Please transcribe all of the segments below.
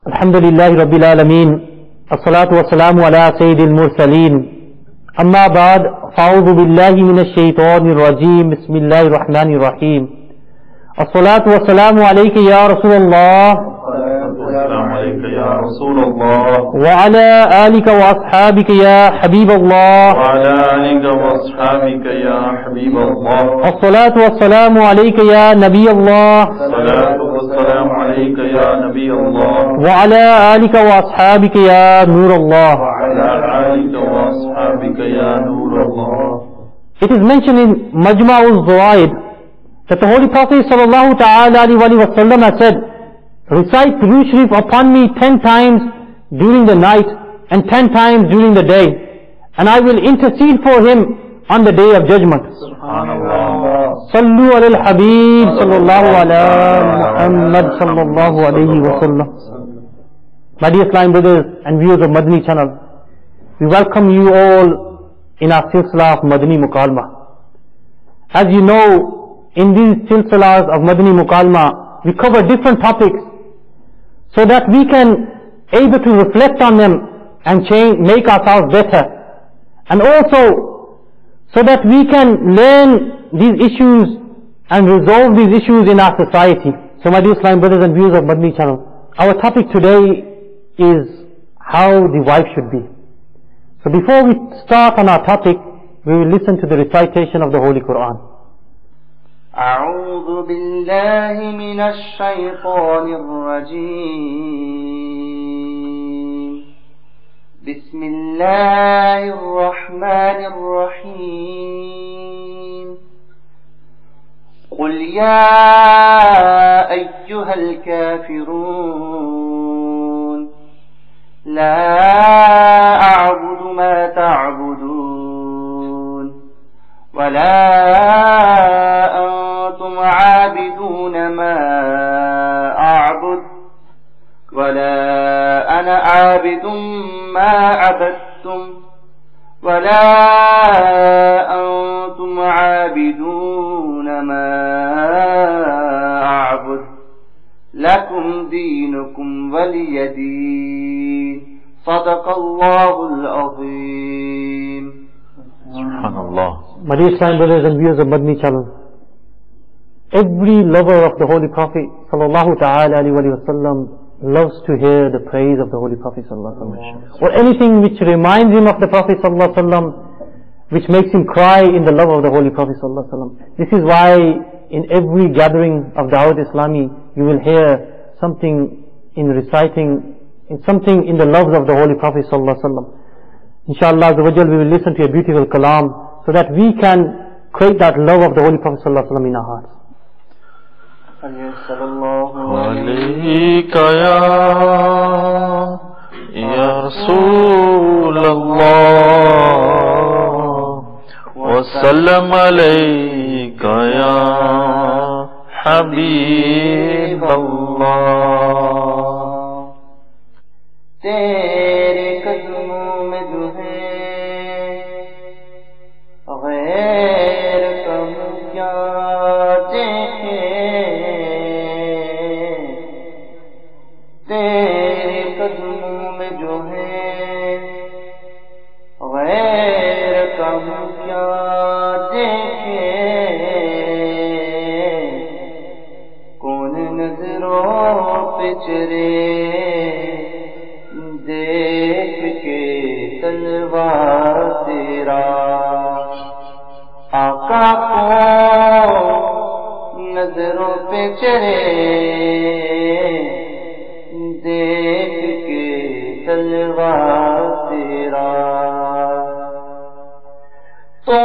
الحمد للہ رب العالمین الصلاة والسلام علی سید المرسلین اما بعد فاعوذ باللہ من الشیطان الرجیم بسم اللہ الرحمن الرحیم الصلاة والسلام علیک یا رسول اللہ وعلى آلك وأصحابك يا حبيب الله الصلاة والسلام عليك يا نبي الله وعلى آلك وأصحابك يا نور الله. It is mentioned in Majma' al-Zawaid that the Holy Prophet sallallahu ta'ala alayhi wa sallam has said, recite Durood Sharif upon me 10 times during the night and 10 times during the day, and I will intercede for him on the day of judgment. Subhanallah. Sallu ala al-Habib sallallahu ala Muhammad sallallahu alayhi wa sallam. My dear Islam brothers and viewers of Madani channel, we welcome you all in our silsila of Madani Mukalma. As you know, in these silsilas of Madani Mukalma, we cover different topics so that we can able to reflect on them and change, make ourselves better, and also so that we can learn these issues and resolve these issues in our society. So my dear Islam brothers and viewers of Madani channel, our topic today is how the wife should be. So before we start on our topic, we will listen to the recitation of the Holy Quran. أعوذ بالله من الشيطان الرجيم بسم الله الرحمن الرحيم قل يا أيها الكافرون لا أعبد ما تعبدون ولا أنتم عابدون ما أعبد ولا أنا عابد ما عبدتم ولا أنتم عابدون ما أعبد لكم دينكم ولي دين صدق الله العظيم. Subhanallah. My dear Islam brothers and viewers of Madani channel, every lover of the Holy Prophet sallallahu ta'ala alayhi wa sallam loves to hear the praise of the Holy Prophet sallallahu alaihi wasallam, or anything which reminds him of the Prophet sallallahu alaihi wasallam, which makes him cry in the love of the Holy Prophet sallallahu alaihi wasallam. This is why in every gathering of Dawat Islami you will hear something in reciting, something in the loves of the Holy Prophet sallallahu alaihi wasallam. Inshallah we will listen to a beautiful kalam so that we can create that love of the Holy Prophet sallallahu alaihi wasallam in our hearts. عليك يا رسول الله وسلم عليك يا حبيب الله. تیرے قدموں میں جو ہے غیر کم کیا دیکھے، تیرے قدموں میں جو ہے غیر کم کیا دیکھے، کون نظروں پہ چرے دیکھ کے تلوار تیرا، آقا کو نظروں پہ چرے دیکھ کے تلوار تیرا، تو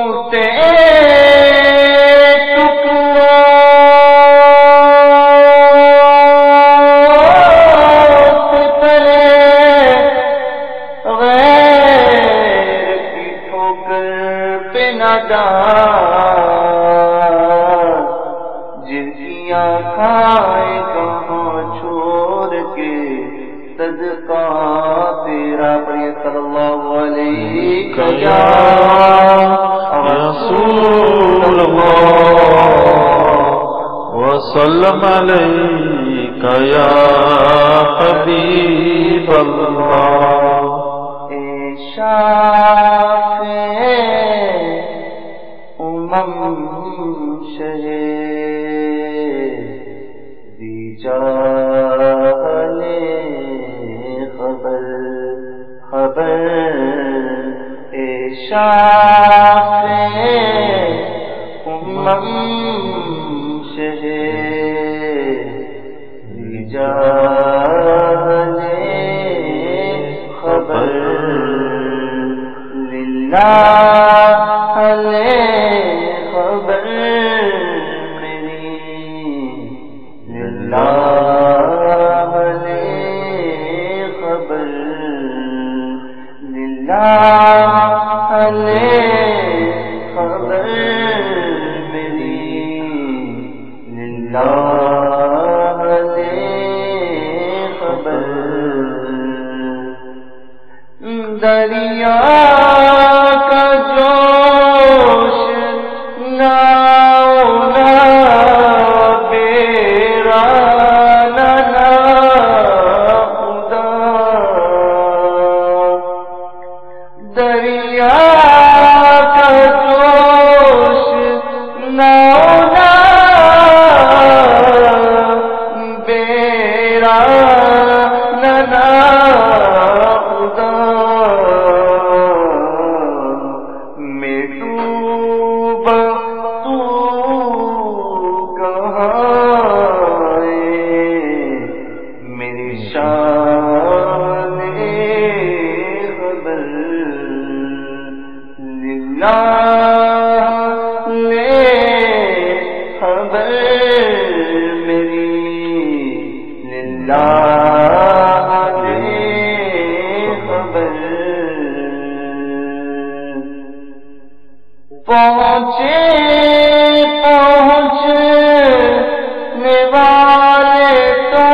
وسلم عليك یا حبیب اللہ شافع شہ رجال خبر اے شافع شہ رجال خبر للہ خبر میری للہ خبر للہ خبر میری للہ خبر دریا کا جوش ناؤنا بیرانا خدا دریا کا جوش ناؤنا بیرانا پہنچنے والے تو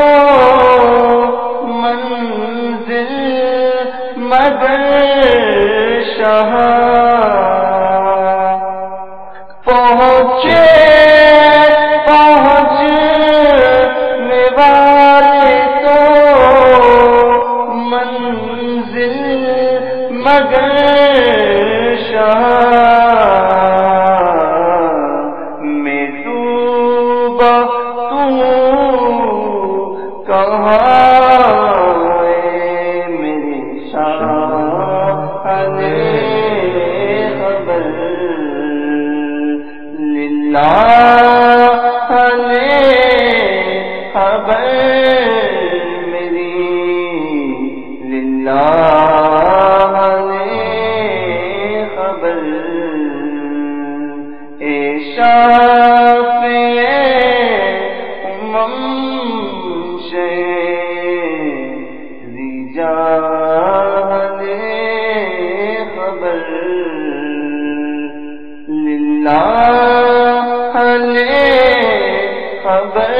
منزل مگر شاہ پہنچنے والے تو منزل مگر شاہ خبر میری للہ خبر اے شافع شہ رجال خبر للہ خبر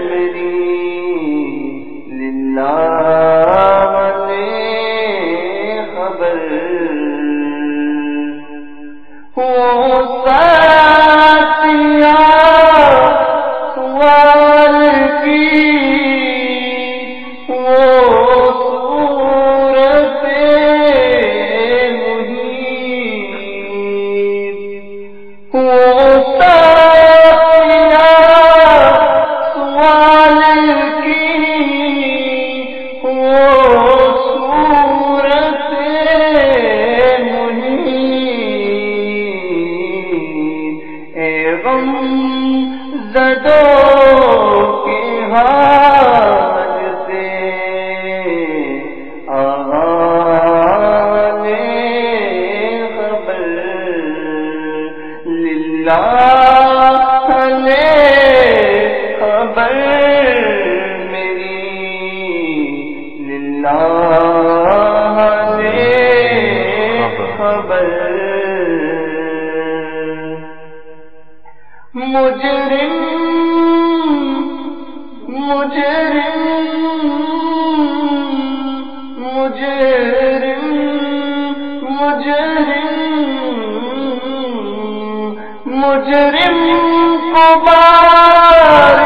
میری للہ خبر ہو ساتیا سوال کی وہ صورت محیط ہو زدوں کے حال سے آغاز خبر للہ خبر میری للہ خبر مجرم کو بار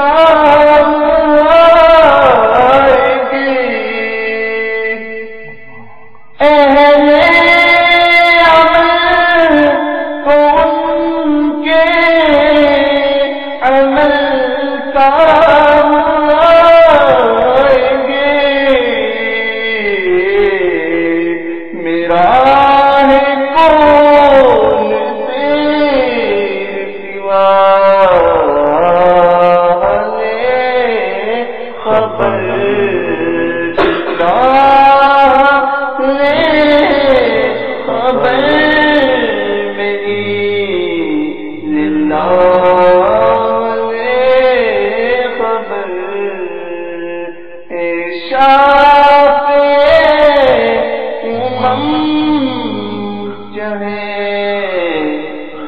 काम आएगी अहले अमल को उनके अमल काम आएंगे मेरा है कौन तेरे सिवा खबर खबर मेरी खबर शाफ़े हम चाहे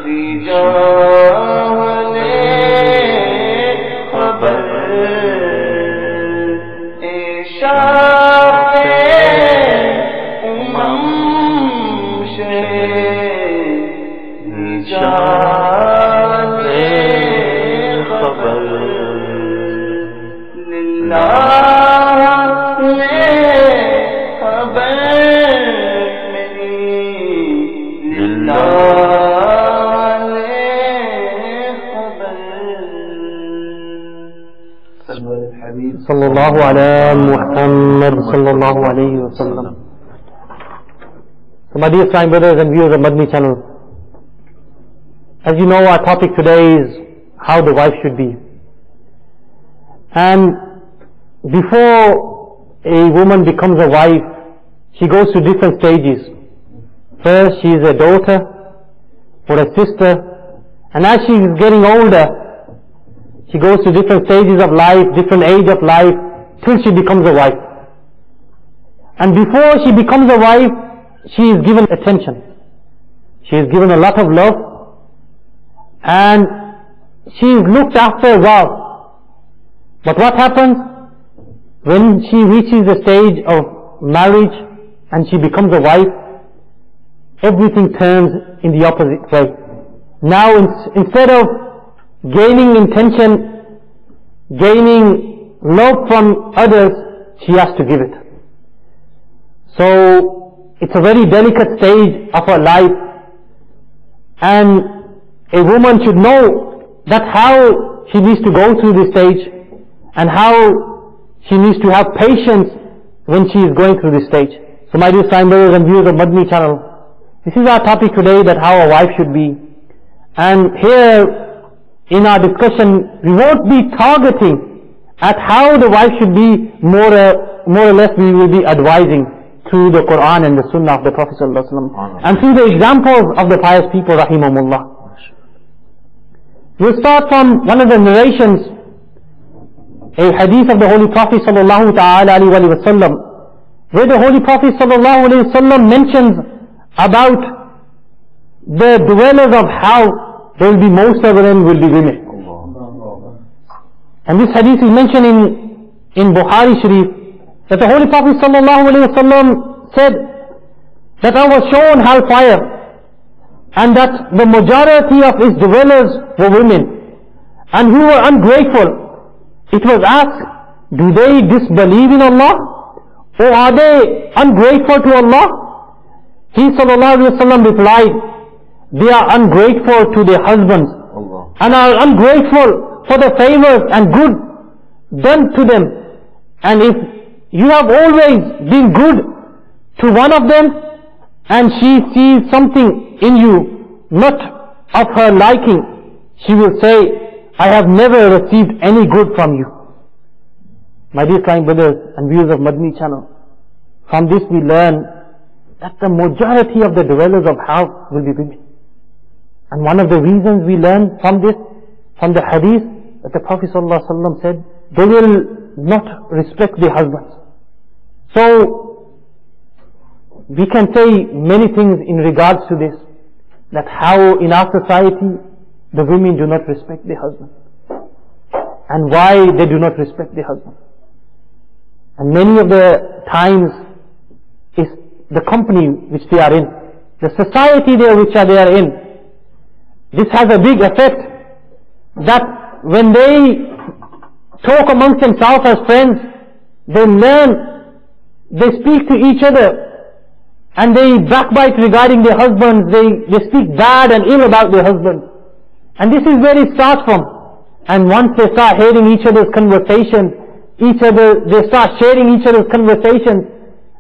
दीजाने खबर शाफ़े हम दीजाने खबर खबर Sallallahu ala Muhammad sallallahu alayhi wa sallam. So my dear Islamic brothers and viewers of Madni channel, as you know, our topic today is how the wife should be. And before a woman becomes a wife, she goes through different stages. First, she is a daughter or a sister, and as she is getting older, she goes through different stages of life, different age of life, till she becomes a wife. And before she becomes a wife, she is given attention. She is given a lot of love, and she is looked after well. But what happens when she reaches the stage of marriage and she becomes a wife? Everything turns in the opposite way. Now instead of gaining intention, gaining love from others, she has to give it. So it's a very delicate stage of her life, and a woman should know that how she needs to go through this stage and how she needs to have patience when she is going through this stage. So my dear Islamic brothers and viewers of Madni channel, this is our topic today, that how a wife should be. And here in our discussion, we won't be targeting at how the wife should be, more or less we will be advising through the Quran and the Sunnah of the Prophet ﷺ, and through the examples of the pious people, rahimahumullah. We'll start from one of the narrations, a hadith of the Holy Prophet sallallahu ta'ala alayhi wa sallam, where the Holy Prophet sallallahu alayhi wa sallam mentions about the dwellers of hell. There will be most of them will be women. And this hadith is mentioned in Bukhari Sharif, that the Holy Prophet sallallahu alayhi wa sallam said that I was shown hellfire, and that the majority of its dwellers were women, and who were ungrateful. It was asked, do they disbelieve in Allah, or are they ungrateful to Allah? He sallallahu alayhi wa sallam replied, they are ungrateful to their husbands, and are ungrateful for the favors and good done to them. And if you have always been good to one of them, and she sees something in you not of her liking, she will say, I have never received any good from you. My dear Islamic brothers and viewers of Madni channel, from this we learn that the majority of the dwellers of hell will be women. And one of the reasons we learn from this, from the hadith, that the Prophet ﷺ said, they will not respect their husbands. So, we can say many things in regards to this, that how in our society the women do not respect their husbands, and why they do not respect their husbands. And many of the times is the company which they are in, the society there which they are in. This has a big effect, that when they talk amongst themselves as friends. They learn, they speak to each other, and they backbite regarding their husbands. They speak bad and ill about their husbands. And this is where it starts from. And once they start hearing each other's conversations, they start sharing each other's conversations,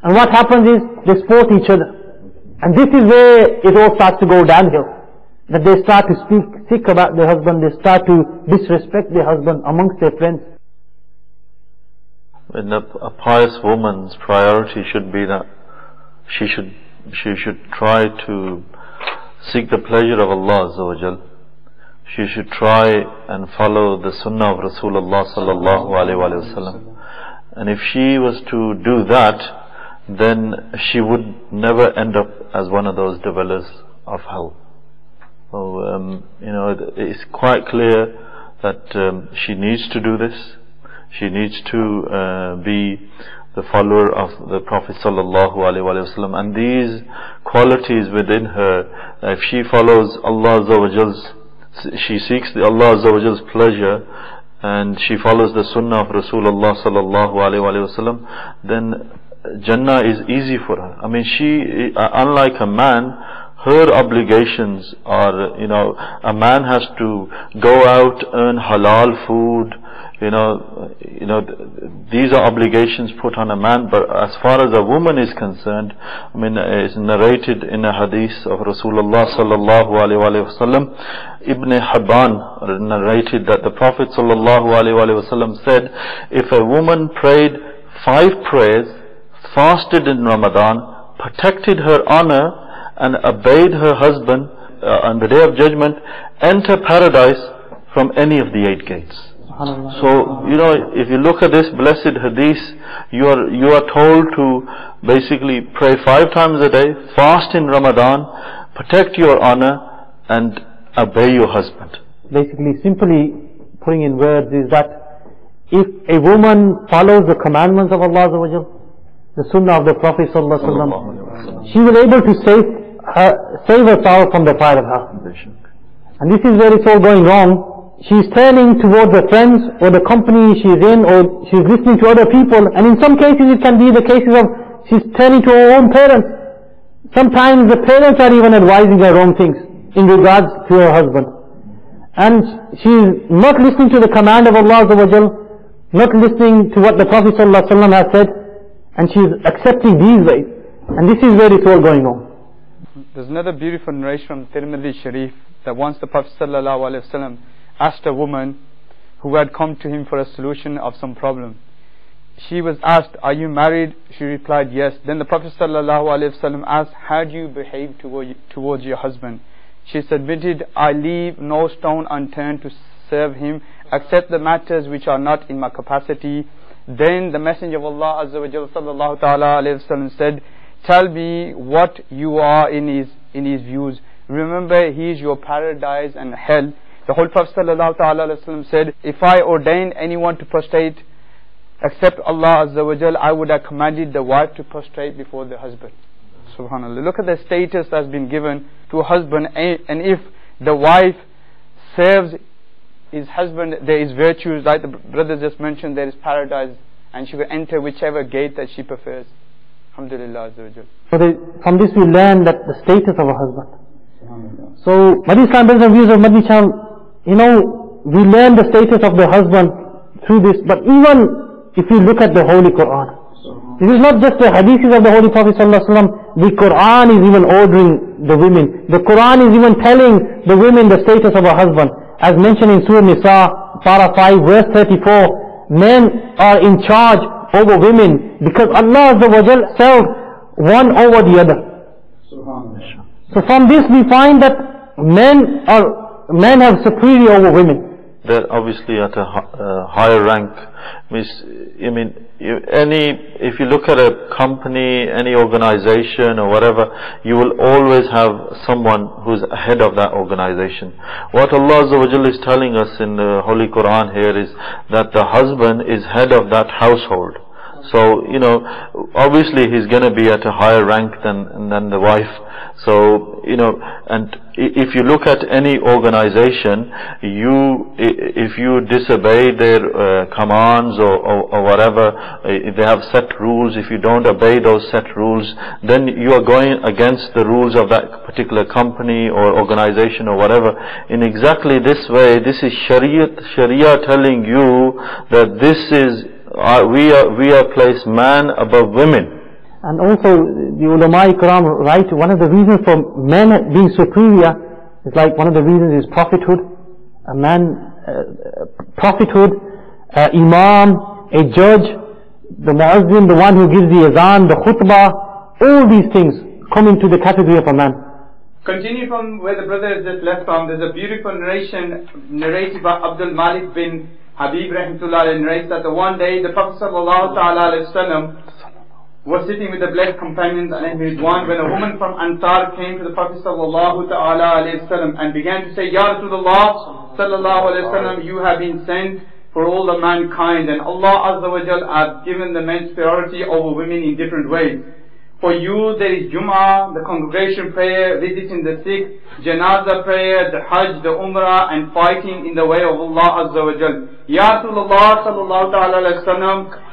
and what happens is they support each other. And this is where it all starts to go downhill. That they start to speak sick about their husband, they start to disrespect their husband amongst their friends. And a pious woman's priority should be that she should try to seek the pleasure of Allah Azza wa Jal. She should try and follow the sunnah of Rasulullah sallallahu alaihi wasallam. And if she was to do that, then she would never end up as one of those dwellers of hell. So, it's quite clear that she needs to do this. She needs to be the follower of the Prophet sallallahu alaihi wasallam, and these qualities within her, if she follows Allah Azza wa Jal's, she seeks Allah Azza wa Jal's pleasure, and she follows the sunnah of Rasulullah sallallahu alaihi wasallam, then Jannah is easy for her. I mean, she, unlike a man, her obligations are, a man has to go out, earn halal food, these are obligations put on a man. But as far as a woman is concerned, I mean, it's narrated in a hadith of Rasulullah sallallahu alaihi wasallam. Ibn Hibban narrated that the Prophet sallallahu alaihi wasallam said, if a woman prayed 5 prayers, fasted in Ramadan, protected her honor, and obeyed her husband on the day of judgment, enter paradise from any of the 8 gates. So, if you look at this blessed hadith, you are told to basically pray 5 times a day, fast in Ramadan, protect your honor, and obey your husband. Basically, simply putting in words is that if a woman follows the commandments of Allah Azza wa Jal, the sunnah of the Prophet sallallahu alaihi wasallam, she will able to save herself from the fire of hell. And this is where it's all going wrong. She's turning towards her friends or the company she's in, or she's listening to other people, and in some cases it can be the cases of she's turning to her own parents. Sometimes the parents are even advising her wrong things in regards to her husband, and she's not listening to the command of Allah Azza wa Jal, not listening to what the Prophet sallallahu alaihi wasallam has said, and she's accepting these ways, and this is where it's all going on. There's another beautiful narration from Tirmidhi Sharif, that once the Prophet sallallahu alaihi wasallam asked a woman who had come to him for a solution of some problem. She was asked, are you married? She replied, yes. Then the Prophet ﷺ asked, how do you behave towards your husband? She submitted, I leave no stone unturned to serve him, except the matters which are not in my capacity. Then the Messenger of Allah Azza wa Jalla sallallahu ta'ala alayhi wa sallam said, tell me what you are in his views. Remember, he is your paradise and hell. The whole Prophet ﷺ said, if I ordain anyone to prostrate except Allah Azza wa Jal, I would have commanded the wife to prostrate before the husband. Subhanallah. Look at the status that's been given to a husband, and if the wife serves his husband, there is virtues, like the brother just mentioned, there is paradise, and she will enter whichever gate that she prefers. Alhamdulillah Azza wa Jal. So from this we learn that the status of a husband. So, Madhi Islam brothers and viewers of Madhi Channel, we learn the status of the husband through this, but even if you look at the Holy Quran, this is not just the hadiths of the Holy Prophet ﷺ, the Quran is even ordering the women. The Quran is even telling the women the status of a husband. As mentioned in Surah Nisa, Para 5, verse 34, men are in charge over women because Allah Azza wa Jal sells one over the other. So from this we find that men have superiority over women. They're obviously at a higher rank. If you look at a company, any organization or whatever, you will always have someone who's ahead of that organization. What Allah Azza wa Jalla is telling us in the Holy Quran here is that the husband is head of that household. So, you know, obviously he's going to be at a higher rank than the wife. So, you know, and if you look at any organization, if you disobey their commands or whatever, if they have set rules, if you don't obey those set rules, then you are going against the rules of that particular company or organization or whatever. In exactly this way, this is Sharia telling you that this is we are placed man above women. And also, the ulama-i-kiram write, one of the reasons for men being superior is like one of the reasons is prophethood. A man, prophethood, imam, a judge, the muazzin, the one who gives the azan, the khutbah, all these things come into the category of a man. Continue from where the brother has just left from. There's a beautiful narration narrated by Abdul Malik bin Habib rahimahullah, narrates that the one day the Prophet sallallahu alaihi wasallam was sitting with the blessed companions and Ridwan when a woman from Ansar came to the Prophet sallallahu alaihi wasallam and began to say, Ya Rasulullah sallallahu alaihi wasallam, you have been sent for all the mankind, and Allah Azza wa Jal has given the men's priority over women in different ways. For you there is Jum'ah, the congregation prayer, visiting the sick, Janazah prayer, the Hajj, the Umrah, and fighting in the way of Allah Azza wa Jal. Ya Rasulullah sallallahu alaihi wasallam,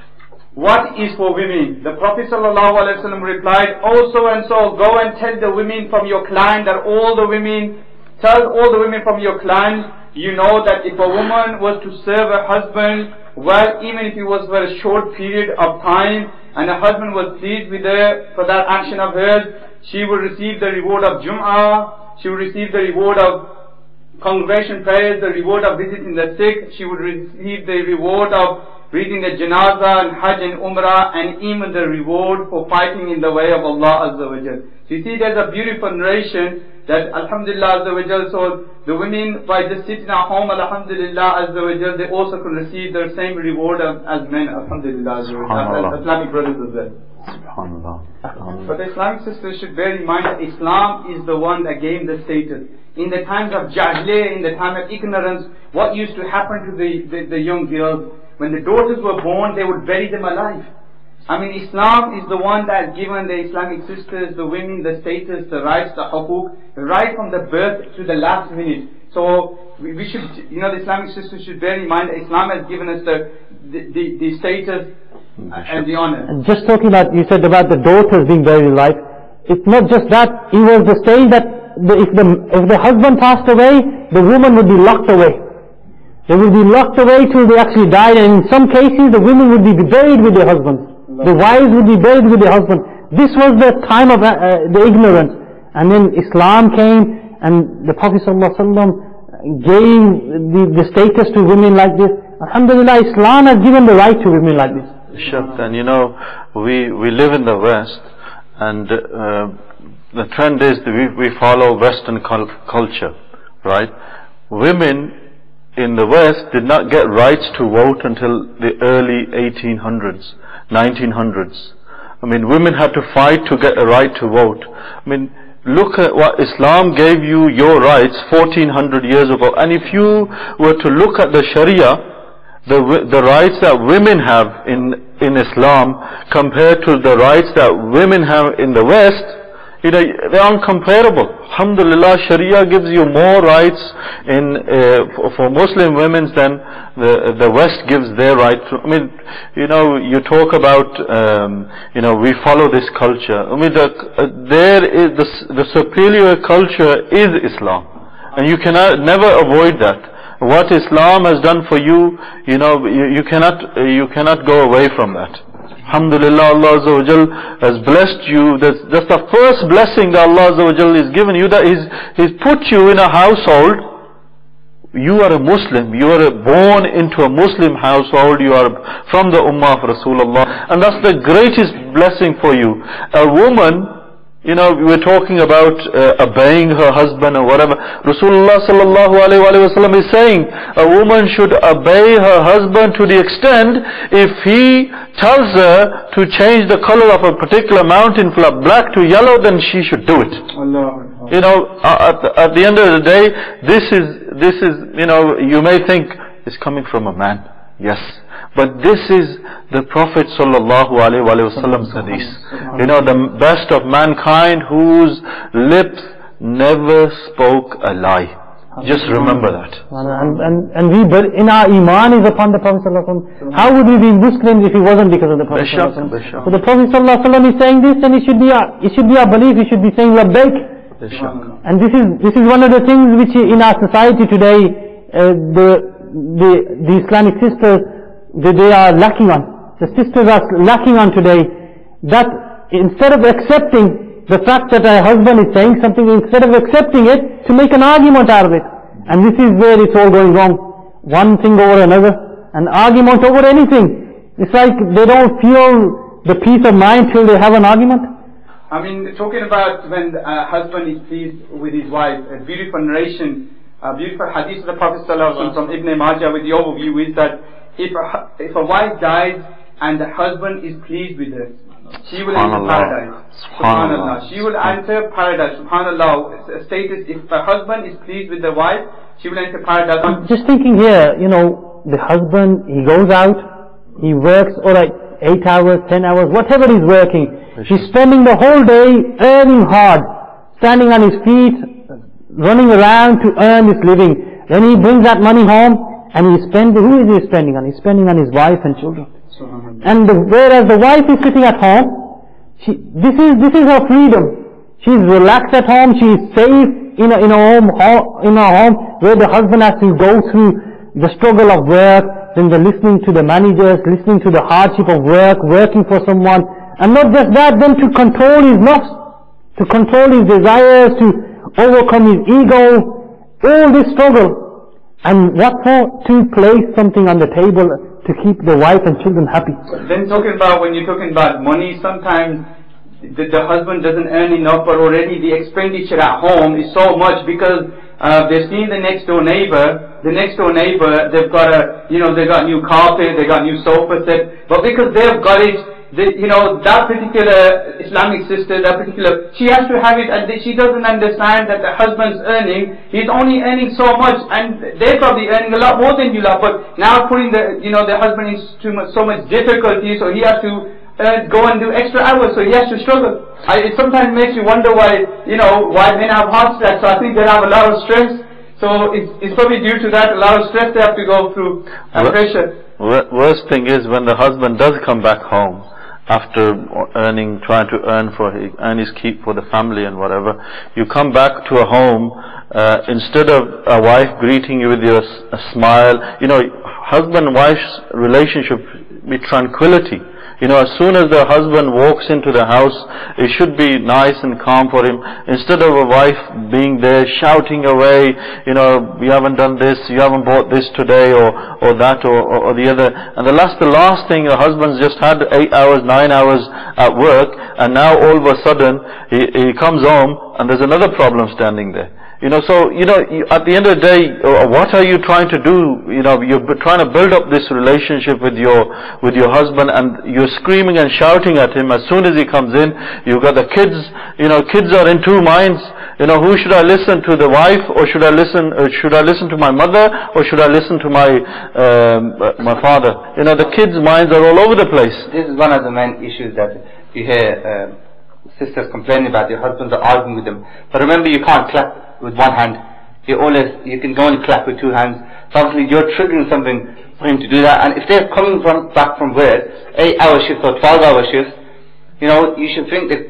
what is for women? The Prophet ﷺ replied, oh so and so, go and tell the women from your clan that tell all the women from your clan, you know that if a woman was to serve her husband, well, even if it was for a short period of time, and her husband was pleased with her for that action of hers, she will receive the reward of Jum'ah, she will receive the reward of congregation prayers, the reward of visiting the sick, she would receive the reward of reading the Janazah and Hajj and Umrah, and even the reward for fighting in the way of Allah Azza wa Jal. So you see, there's a beautiful narration that Alhamdulillah Azza wa Jal, so the women by just sitting at home, Alhamdulillah Azza wa Jal, they also can receive the same reward as men, Alhamdulillah Azza wa Jal, as Islamic brothers as well. But the Islamic sisters should bear in mind that Islam is the one that gave the status. In the times of Jahiliyyah, in the time of ignorance, what used to happen to the young girls? When the daughters were born, they would bury them alive. I mean, Islam is the one that has given the Islamic sisters, the women, the status, the rights, the hukuk, right from the birth to the last minute. So we should, you know, the Islamic sisters should bear in mind that Islam has given us the status and the honor. And just talking about, you said about the daughters being buried alive, it's not just that, it was the stage that if the husband passed away, the woman would be locked away. They would be locked away till they actually died, and in some cases the women would be buried with their husbands. The wives would be buried with their husbands. This was the time of the ignorance. And then Islam came, and the Prophet ﷺ gave the status to women like this. Alhamdulillah, Islam has given the right to women like this. Sure. And you know, we live in the West, and the trend is that we follow Western culture, right? Women in the West did not get rights to vote until the early 1800s, 1900s. I mean, women had to fight to get a right to vote. I mean, look at what Islam gave you your rights 1400 years ago. And if you were to look at the Sharia, the rights that women have in Islam compared to the rights that women have in the West, you know, they're uncomparable. Alhamdulillah, Sharia gives you more rights for Muslim women than the West gives their right to. I mean, you know, you talk about, you know, we follow this culture. I mean, there is the superior culture is Islam, and you cannot never avoid that. What Islam has done for you, you know, you cannot go away from that. Alhamdulillah, Allah Azza wa Jal has blessed you. That's the first blessing that Allah Azza wa Jal is given you, that He's put you in a household. You are a Muslim. You are born into a Muslim household. You are from the Ummah of Rasulullah. And that's the greatest blessing for you. A woman, you know, we're talking about obeying her husband or whatever. Rasulullah sallallahu alaihi wasallam is saying a woman should obey her husband to the extent if he tells her to change the color of a particular mountain from black to yellow, then she should do it. Allah. You know, at the end of the day, this is, you know, you may think it's coming from a man. Yes. But this is the Prophet sallallahu alaihi wasallam's hadith. You know, the best of mankind whose lips never spoke a lie. Just remember that. And we, in our iman is upon the Prophet sallallahu alaihi wasallam. How would we be Muslims if it wasn't because of the Prophet sallallahu alaihi wasallam? So the Prophet sallallahu alaihi wasallam is saying this, and it should be our belief. He should be saying labbaik. And this is one of the things which in our society today, the Islamic sisters, they are lacking on. The sisters are lacking on today, that instead of accepting the fact that a husband is saying something, instead of accepting it, to make an argument out of it. And this is where it's all going wrong. One thing over another, an argument over anything. It's like they don't feel the peace of mind till they have an argument. I mean, talking about when a husband is pleased with his wife, a beautiful narration, a beautiful hadith of the Prophet ﷺ from Ibn Majah with the overview is that if a wife dies and the husband is pleased with her, she will enter paradise. Subhanallah. She will enter paradise. Subhanallah. Status, if the husband is pleased with the wife, she will enter paradise. I'm just thinking here, you know, the husband, he goes out, he works, alright, 8 hours, 10 hours, whatever he's working. He's spending the whole day earning hard, standing on his feet, running around to earn his living. Then he brings that money home, and he spends, who is he spending on? He's spending on his wife and children. And whereas the wife is sitting at home, this is her freedom. She's relaxed at home, she is safe in her home, where the husband has to go through the struggle of work, then the listening to the managers, listening to the hardship of work, working for someone, and not just that, then to control his nafs, to control his desires, to overcome his ego, all this struggle. And what for? To place something on the table to keep the wife and children happy. Then talking about, when you're talking about money, sometimes the husband doesn't earn enough, but already the expenditure at home is so much because they've seen the next door neighbor. The next door neighbor, they've got they got new carpet, they got new sofa set, but because they've got it, that particular Islamic sister, she has to have it, and she doesn't understand that the husband's earning, he's only earning so much, and they're probably earning a lot more than you lot, but now putting the husband in so much difficulty, so he has to go and do extra hours, so he has to struggle. It sometimes makes you wonder why men have heart attacks. So I think they have a lot of stress. So it's probably due to that, a lot of stress they have to go through and pressure. Worst thing is when the husband does come back home after trying to earn his keep for the family and whatever. You come back to a home, instead of a wife greeting you with a smile, husband and wife's relationship be tranquility. As soon as the husband walks into the house, it should be nice and calm for him. Instead of a wife being there shouting away, you haven't done this, you haven't bought this today, or that, or the other. And the last thing, the husband's just had 8 hours, 9 hours at work, and now all of a sudden, he comes home, and there's another problem standing there. So, at the end of the day, what are you trying to do? You're trying to build up this relationship with your husband, and you're screaming and shouting at him as soon as he comes in. You've got the kids, kids are in two minds. Who should I listen to, the wife, or should I listen to my mother, or should I listen to my father? The kids' minds are all over the place. This is one of the main issues that you hear sisters complaining about. Their husbands are arguing with them. But remember, you can't clap with one hand. You can go and clap with two hands. So obviously you're triggering something for him to do that. And if they're coming back from work, 8-hour shifts or 12-hour shifts, you should think that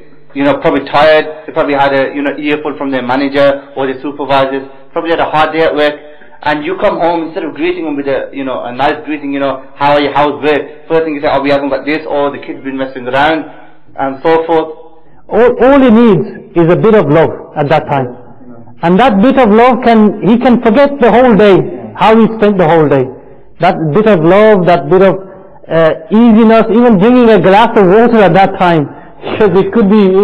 probably tired. They probably had a earful from their manager or their supervisors. Probably had a hard day at work. And you come home, instead of greeting them with a nice greeting, how are you, how's work? First thing you say, we haven't got this, or the kid's been messing around, and so forth. All he needs is a bit of love at that time. And that bit of love he can forget the whole day, how he spent the whole day. That bit of love, that bit of easiness, even bringing a glass of water at that time, because it could be,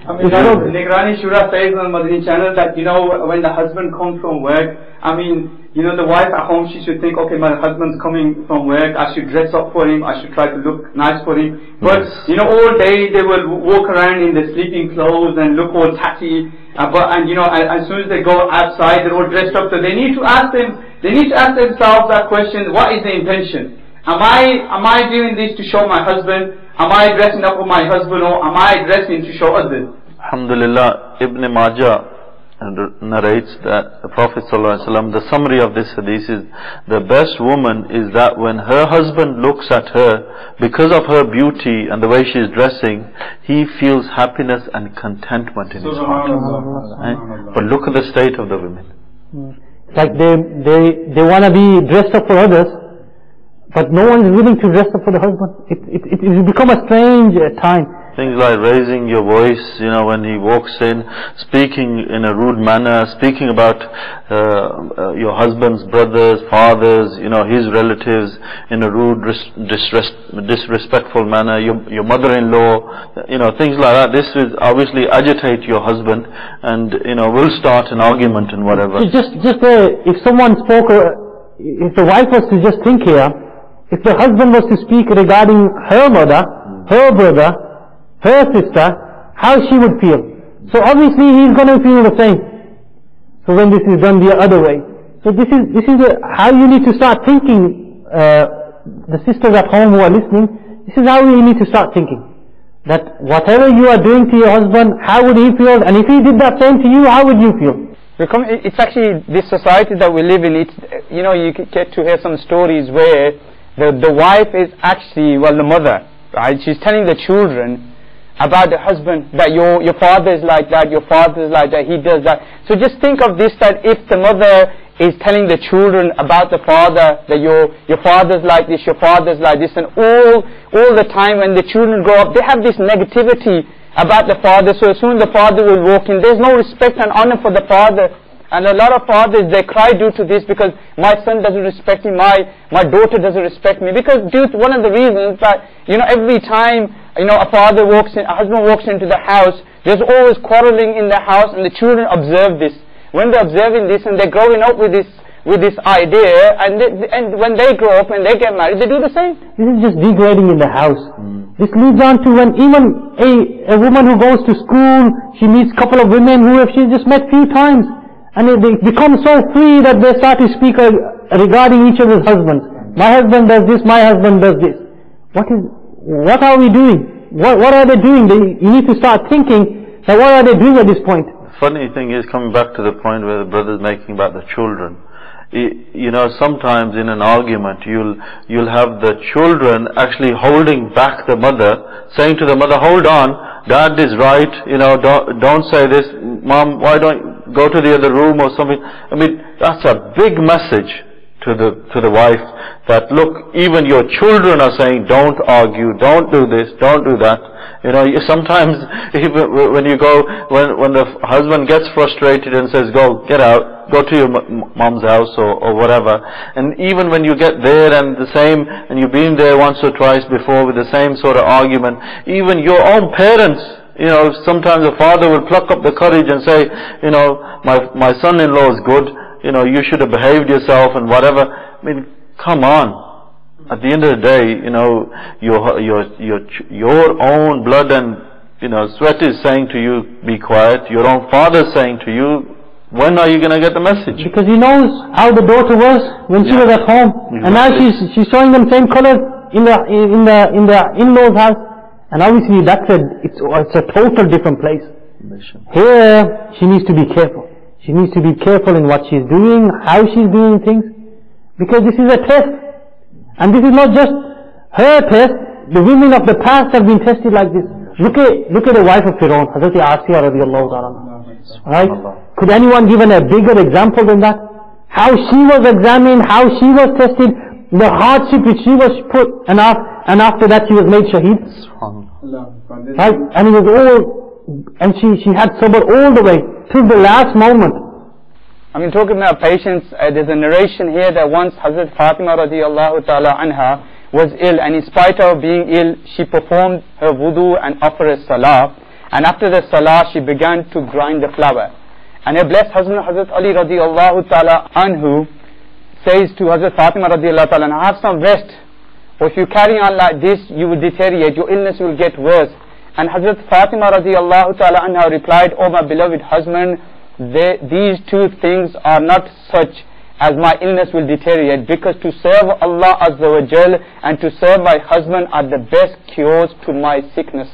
Nigrani Shura says on Madani channel that, when the husband comes from work, the wife at home, she should think, okay, my husband's coming from work, I should dress up for him, I should try to look nice for him. But, all day they will walk around in their sleeping clothes and look all tatty. As soon as they go outside, they're all dressed up. So they need to ask themselves that question, what is the intention? Am I doing this to show my husband? Am I dressing up for my husband, or am I dressing to show others? Alhamdulillah, Ibn Majah narrates that the Prophet ﷺ, the summary of this hadith is, the best woman is that when her husband looks at her, because of her beauty and the way she is dressing, he feels happiness and contentment in his heart. But look at the state of the women. Like they want to be dressed up for others, but no one is willing to dress up for the husband. It's become a strange time. Things like raising your voice, when he walks in, speaking in a rude manner, speaking about your husband's brothers, fathers, his relatives in a rude, disrespectful manner, your mother-in-law, things like that. This will obviously agitate your husband and, will start an argument and whatever. Just if someone spoke, if the wife was to just think here, if the husband was to speak regarding her mother, her brother, her sister, how she would feel. So obviously he's going to feel the same. So when this is done the other way. So this is how you need to start thinking, the sisters at home who are listening, this is how you need to start thinking. That whatever you are doing to your husband, how would he feel? And if he did that same to you, how would you feel? It's actually this society that we live in. You get to hear some stories where the wife is actually, the mother, right? She's telling the children about the husband, that your father is like that, your father is like that, he does that. So just think of this, that if the mother is telling the children about the father, that your father's like this, your father's like this, and all the time when the children grow up, they have this negativity about the father. So as soon as the father will walk in, there's no respect and honor for the father. And a lot of fathers, they cry due to this, because my son doesn't respect me, my daughter doesn't respect me. Because one of the reasons that, every time, a husband walks into the house, there's always quarreling in the house, and the children observe this. When they're observing this and they're growing up with this idea, and when they grow up and they get married, they do the same. This is just degrading in the house. This leads on to when even a woman who goes to school, she meets a couple of women who she's just met few times, and they become so free that they start to speak regarding each other's husbands. My husband does this, my husband does this. What are we doing? What are they doing? You need to start thinking, that what are they doing at this point? The funny thing is, coming back to the point where the brother's making about the children, sometimes in an argument you'll have the children actually holding back the mother, saying to the mother, hold on, dad is right, don't say this, mom, why don't you go to the other room or something. I mean, that's a big message to the wife, that look, even your children are saying, don't argue, don't do this, don't do that. Sometimes even when the husband gets frustrated and says, get out, go to your mom's house or whatever, and even when you get there and you've been there once or twice before with the same sort of argument, even your own parents, sometimes a father will pluck up the courage and say, my son-in-law is good, you should have behaved yourself and whatever. I mean, come on. At the end of the day, your own blood and sweat is saying to you, be quiet. Your own father is saying to you, when are you going to get the message? Because he knows how the daughter was when she was at home, and now she's showing them same colors in the in-laws' house, and obviously it's a total different place. Here she needs to be careful. She needs to be careful in what she's doing, how she's doing things, because this is a test. And this is not just her test, the women of the past have been tested like this. Look at the wife of Fir'aun, Hazrat Asiya radiallahu ta'ala. Right? Could anyone give a bigger example than that? How she was examined, how she was tested, the hardship which she was put, and after that she was made shaheed. Right? And it was she had sabr all the way, till the last moment. I mean, talking about patience, there's a narration here that once Hazrat Fatima radiallahu ta'ala anha was ill, and in spite of being ill, she performed her wudu and offered a salah, and after the salah she began to grind the flour. And her blessed husband Hazrat Ali radiallahu ta'ala anhu says to Hazrat Fatima radiallahu ta'ala anha, have some rest, or if you carry on like this, you will deteriorate, your illness will get worse. And Hazrat Fatima radiallahu ta'ala anha replied, oh my beloved husband, these two things are not such as my illness will deteriorate, because to serve Allah Azza wa Jal and to serve my husband are the best cures to my sickness.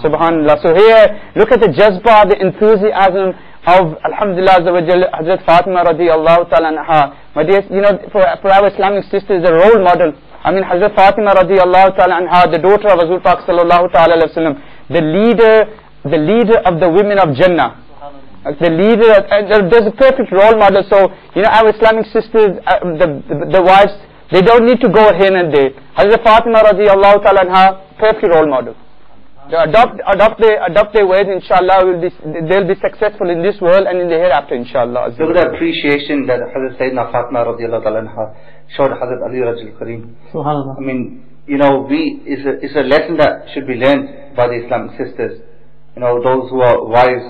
Subhanallah. So here, look at the jazba, the enthusiasm of Alhamdulillah Azza wa Jal, Hazrat Fatima radiallahu ta'ala anha. My dear, you know, for our Islamic sisters, a role model. I mean, Hazrat Fatima radiallahu ta'ala anha, the daughter of Rasul Pak sallallahu ta'ala alayhi wa sallam, the leader of the women of Jannah. The leader, there's a perfect role model. So, you know, our Islamic sisters, the wives, they don't need to go here and there. Hazrat Fatima radiallahu ta'ala anha, perfect role model. Adopt their ways, inshallah, they'll be successful in this world and in the hereafter, inshallah. Look at the appreciation that Hazrat Sayyidina Fatima radiallahu ta'ala anha showed Hazrat Ali Rajul Kareem. Subhanallah. I mean, you know, it's a lesson that should be learned by the Islamic sisters. You know, those who are wives,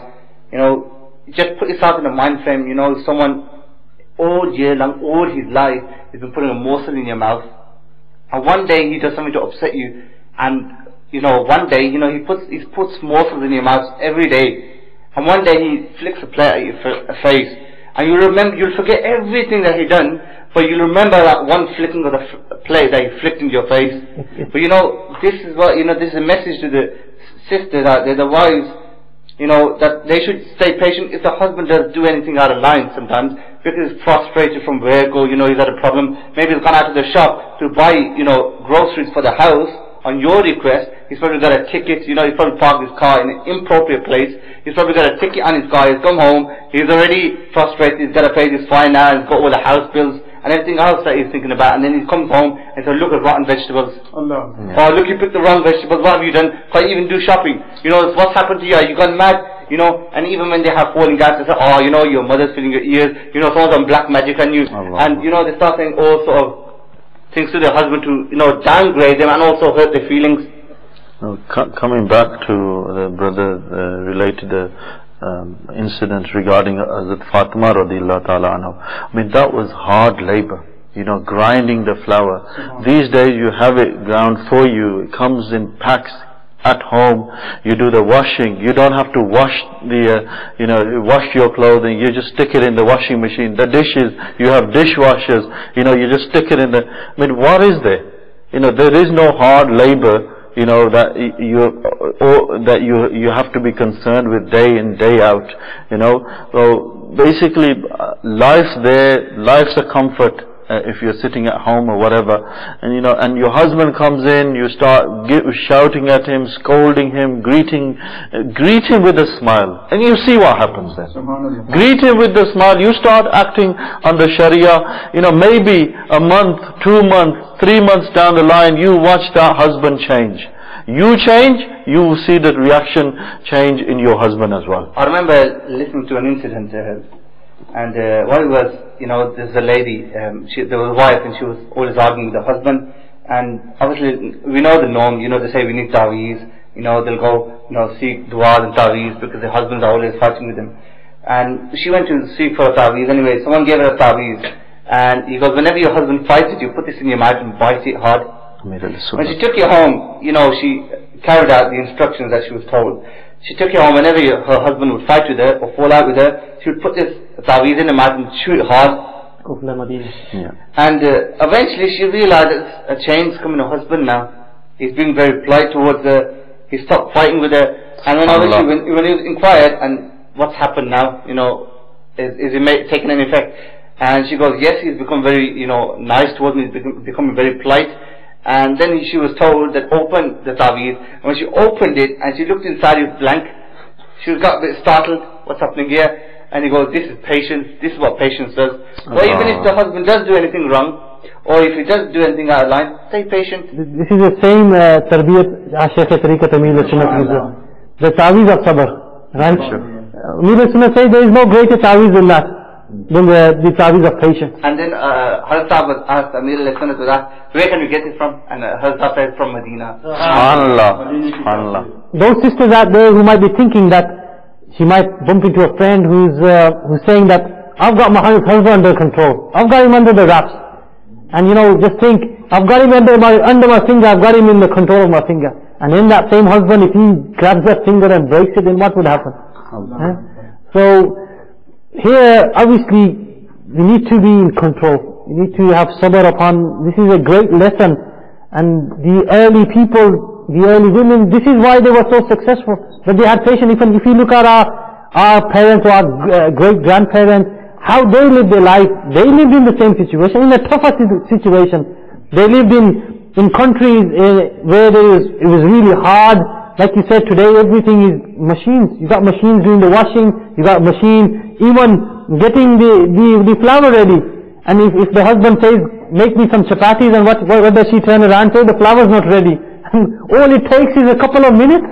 you know, just put yourself in the mind frame, you know, someone all year long, all his life, has been putting a morsel in your mouth. And one day he does something to upset you, and you know, one day, you know, he puts morsels in your mouth every day, and one day he flicks a plate at your face, and you'll forget everything that he done, but you'll remember that one flicking of the plate that he flicked into your face. But you know, this is what, you know, this is a message to the sisters out there, the wives, you know, that they should stay patient if the husband does do anything out of line sometimes, because he's frustrated from work, or, you know, he's had a problem, maybe he's gone out to the shop to buy, you know, groceries for the house on your request. He's probably got a ticket, you know, he's probably parked his car in an inappropriate place, he's probably got a ticket on his car, he's come home, he's already frustrated, he's got to pay his fine now, he's got all the house bills and everything else that he's thinking about, and then he comes home and says, look at rotten vegetables. Allah. Oh, look, you picked the wrong vegetables, what have you done? Can't even do shopping. You know, what's happened to you? You gone mad? You know, and even when they have falling out, they say, oh, you know, your mother's filling your ears, you know, someone's on black magic on you. Allah. And, you know, they start saying all sort of things to their husband to, you know, downgrade them and also hurt their feelings. Coming back to the brother related incident regarding Hazrat Fatima radiallahu ta'ala anha. I mean, that was hard labor, you know, grinding the flour. These days you have it ground for you, it comes in packs at home, you do the washing, you don't have to wash you know, wash your clothing, you just stick it in the washing machine. The dishes, you have dishwashers, you know, you just stick it in the, I mean, what is there? You know, there is no hard labor, you know, that you have to be concerned with day in, day out, you know. So basically, life's there, life's a comfort if you're sitting at home or whatever, and you know, and your husband comes in, you start shouting at him, scolding him, greet him with a smile, and you see what happens then. Greet him with a smile, you start acting on the Sharia, you know, maybe a month, 2 months, 3 months down the line, you watch that husband change. You change, you will see the reaction change in your husband as well. I remember listening to an incident, and what it was, you know, there's a lady, there was a wife, and she was always arguing with the husband, and obviously we know the norm, you know, they say we need ta'weez, you know, they'll go, you know, seek du'as and ta'weez because their husbands are always fighting with them. And she went to seek for a ta'weez anyway, someone gave her a ta'weez, and he goes, whenever your husband fights with you, put this in your mouth and bite it hard. When she took you home, you know, she carried out the instructions that she was told. She took you home, whenever her husband would fight with her or fall out with her, she would put this ta'weez in her mouth and chew it hard. Yeah. And eventually she realized that a change coming to her husband now. He's being very polite towards her, he stopped fighting with her, and then obviously when he was inquired, and what's happened now, you know, is it taking any effect? And she goes, yes, he's become very, you know, nice towards me, he's becoming very polite. And then she was told that open the ta'weez. And when she opened it and she looked inside, it was blank. She got a bit startled, what's happening here? And he goes, this is patience, this is what patience does. Or even if the husband does do anything wrong, or if he does do anything out of line, stay patient. This is the same tarbiyat Shaykh Tariqat Amir al-Sunnah, the ta'weez of sabr, right? Amir al-Sunnah says there is no greater ta'weez than that, than the ta'weez of patience. And then Hazrat was asked, Amir al-Sunnah was asked, where can we get it from? And Hazrat said, from Medina. SubhanAllah. Those sisters out there who might be thinking that she might bump into a friend who's saying that I've got my husband under control, I've got him under the wraps, and you know, just think, I've got him under my finger, I've got him in the control of my finger, and then that same husband, if he grabs that finger and breaks it, then what would happen? So here, obviously, we need to be in control. We need to have sabr upon, this is a great lesson. And the early people, the early women, this is why they were so successful. But they had patience. Even if you look at our parents or our great-grandparents, how they lived their life, they lived in the same situation, in a tougher situation. They lived in countries where it was really hard. Like you said, today everything is machines. You got machines doing the washing, you got machines even getting the flour ready. And if the husband says, make me some chapatis, and what does she turn around and say? The flour's not ready. And all it takes is a couple of minutes.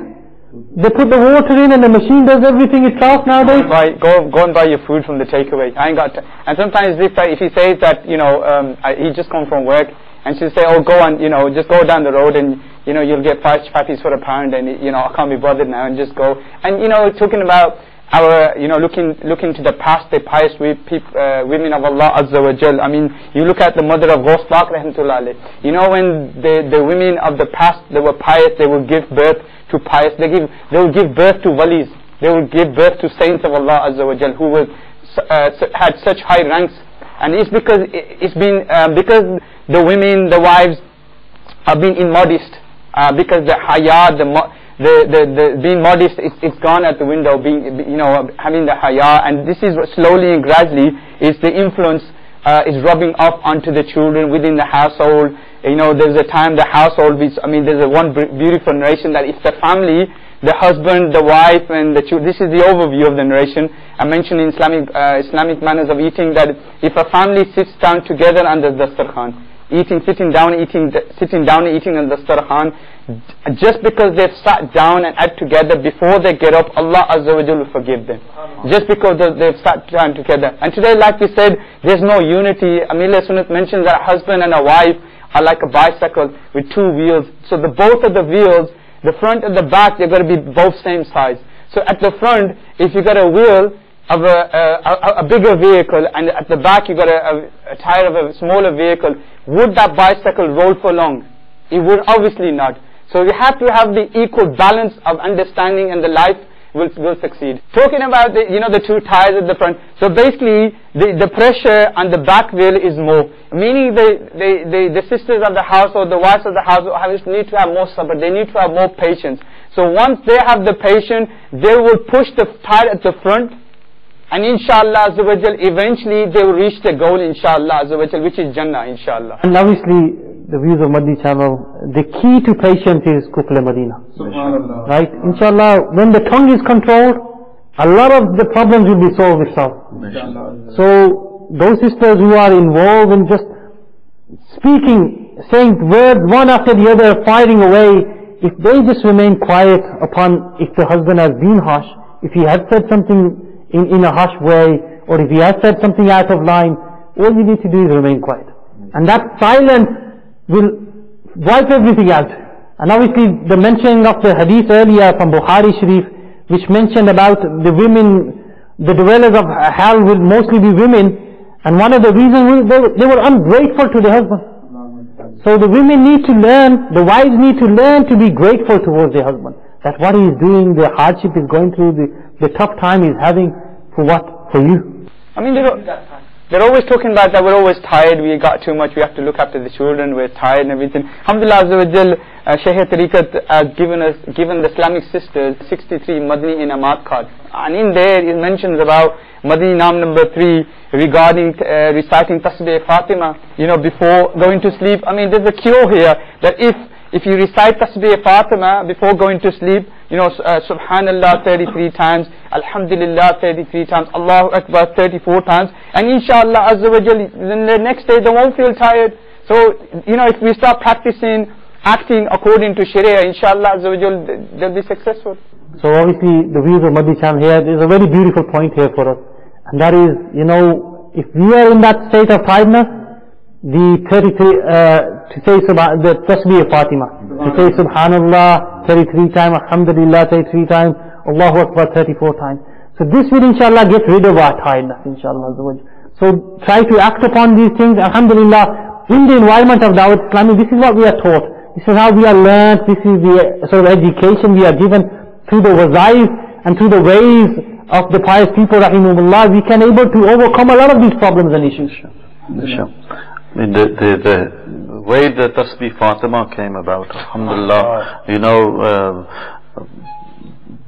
They put the water in and the machine does everything itself nowadays. Go and buy your food from the takeaway. I ain't got and sometimes if he says that, he just come from work, and she'll say, oh, go and, just go down the road and, you'll get 5 chapatis for £1, and, I can't be bothered now, and just go. And, talking about our, looking to the past, the pious women of Allah Azza wa Jal. I mean, you look at the mother of Ghaus Pak rahmatullah alayh. When the women of the past, they were pious, they would give birth to pious, they will give birth to walis, they will give birth to saints of Allah Azza wa Jal, who had such high ranks. And it's because because the women, the wives, are being immodest, because the haya, the being modest, it's gone out the window, having the haya, and this is slowly and gradually is the influence is rubbing off onto the children within the household. There's a time the household, there's one beautiful narration that it's the family, the husband, the wife, and the children. This is the overview of the narration. I mentioned in Islamic manners of eating that if a family sits down together under the dastarkhan, sitting down and eating on the dastarkhan, just because they've sat down and ate together before they get up, Allah Azza wa Jalla will forgive them. Just because they've sat down together. And today, like we said, there's no unity. Amir Sunnat mentions that a husband and a wife are like a bicycle with 2 wheels. So both of the wheels, the front and the back, they're going to be both same size. So at the front, if you got a wheel of a bigger vehicle, and at the back you got a tire of a smaller vehicle, would that bicycle roll for long? It would obviously not. So you have to have the equal balance of understanding, and the life will succeed. Talking about the 2 tires at the front. So basically the pressure on the back wheel is more, meaning the sisters of the house or the wives of the house need to have more sabr, they need to have more patience. So once they have the patience, they will push the tire at the front, and inshallah Azza wa Jal, eventually they will reach the goal, inshallah Azza wa Jal, which is Jannah, inshallah. And obviously the views of Madni channel, the key to patience is Kufl Madina. Right? Inshallah, when the tongue is controlled, a lot of the problems will be solved itself. So those sisters who are involved in just speaking, saying words one after the other, firing away, if they just remain quiet upon, if the husband has been harsh, if he has said something in a harsh way, or if he has said something out of line, all you need to do is remain quiet. And that silence will wipe everything out. And obviously the mentioning of the hadith earlier from Bukhari Sharif, which mentioned about the women, the dwellers of hell will mostly be women, and one of the reasons they were ungrateful to the husband. So the women need to learn, the wives need to learn to be grateful towards their husband, that what he is doing, the hardship is going through, the tough time he's having, for what? For you. I mean, they're always talking about that we're always tired, we got too much, we have to look after the children, we're tired and everything. Alhamdulillah Azza wa Jal, Shaykh Tariqat has given the Islamic sisters 63 Madni Inamat cards. And in there it mentions about Madni Naam number 3 regarding reciting Tasbih Fatima, before going to sleep. I mean, there's a cure here that if you recite Tasbih Fatima before going to sleep, Subhanallah 33 times, Alhamdulillah 33 times, Allahu Akbar 34 times, and inshallah Azza wa Jal, then the next day they won't feel tired. So, if we start practicing, acting according to Sharia, inshallah Azza wa Jal, they'll be successful. So obviously the views of Madni Channel here, there's a very beautiful point here for us. And that is, if we are in that state of tiredness, the 33, to say the Tasbih Fatima, to say Subhanallah 33 times, Alhamdulillah 33 times, Allahu Akbar 34 times. So this will inshallah get rid of our tiredness, inshallah. So try to act upon these things. Alhamdulillah, in the environment of Dawat Islami, this is what we are taught. This is how we are learned. This is the sort of education we are given through the wazaif and through the ways of the pious people, rahimahumullah, we can able to overcome a lot of these problems and issues. Sure. I mean, the way the Tasbih Fatima came about, alhamdulillah, you know,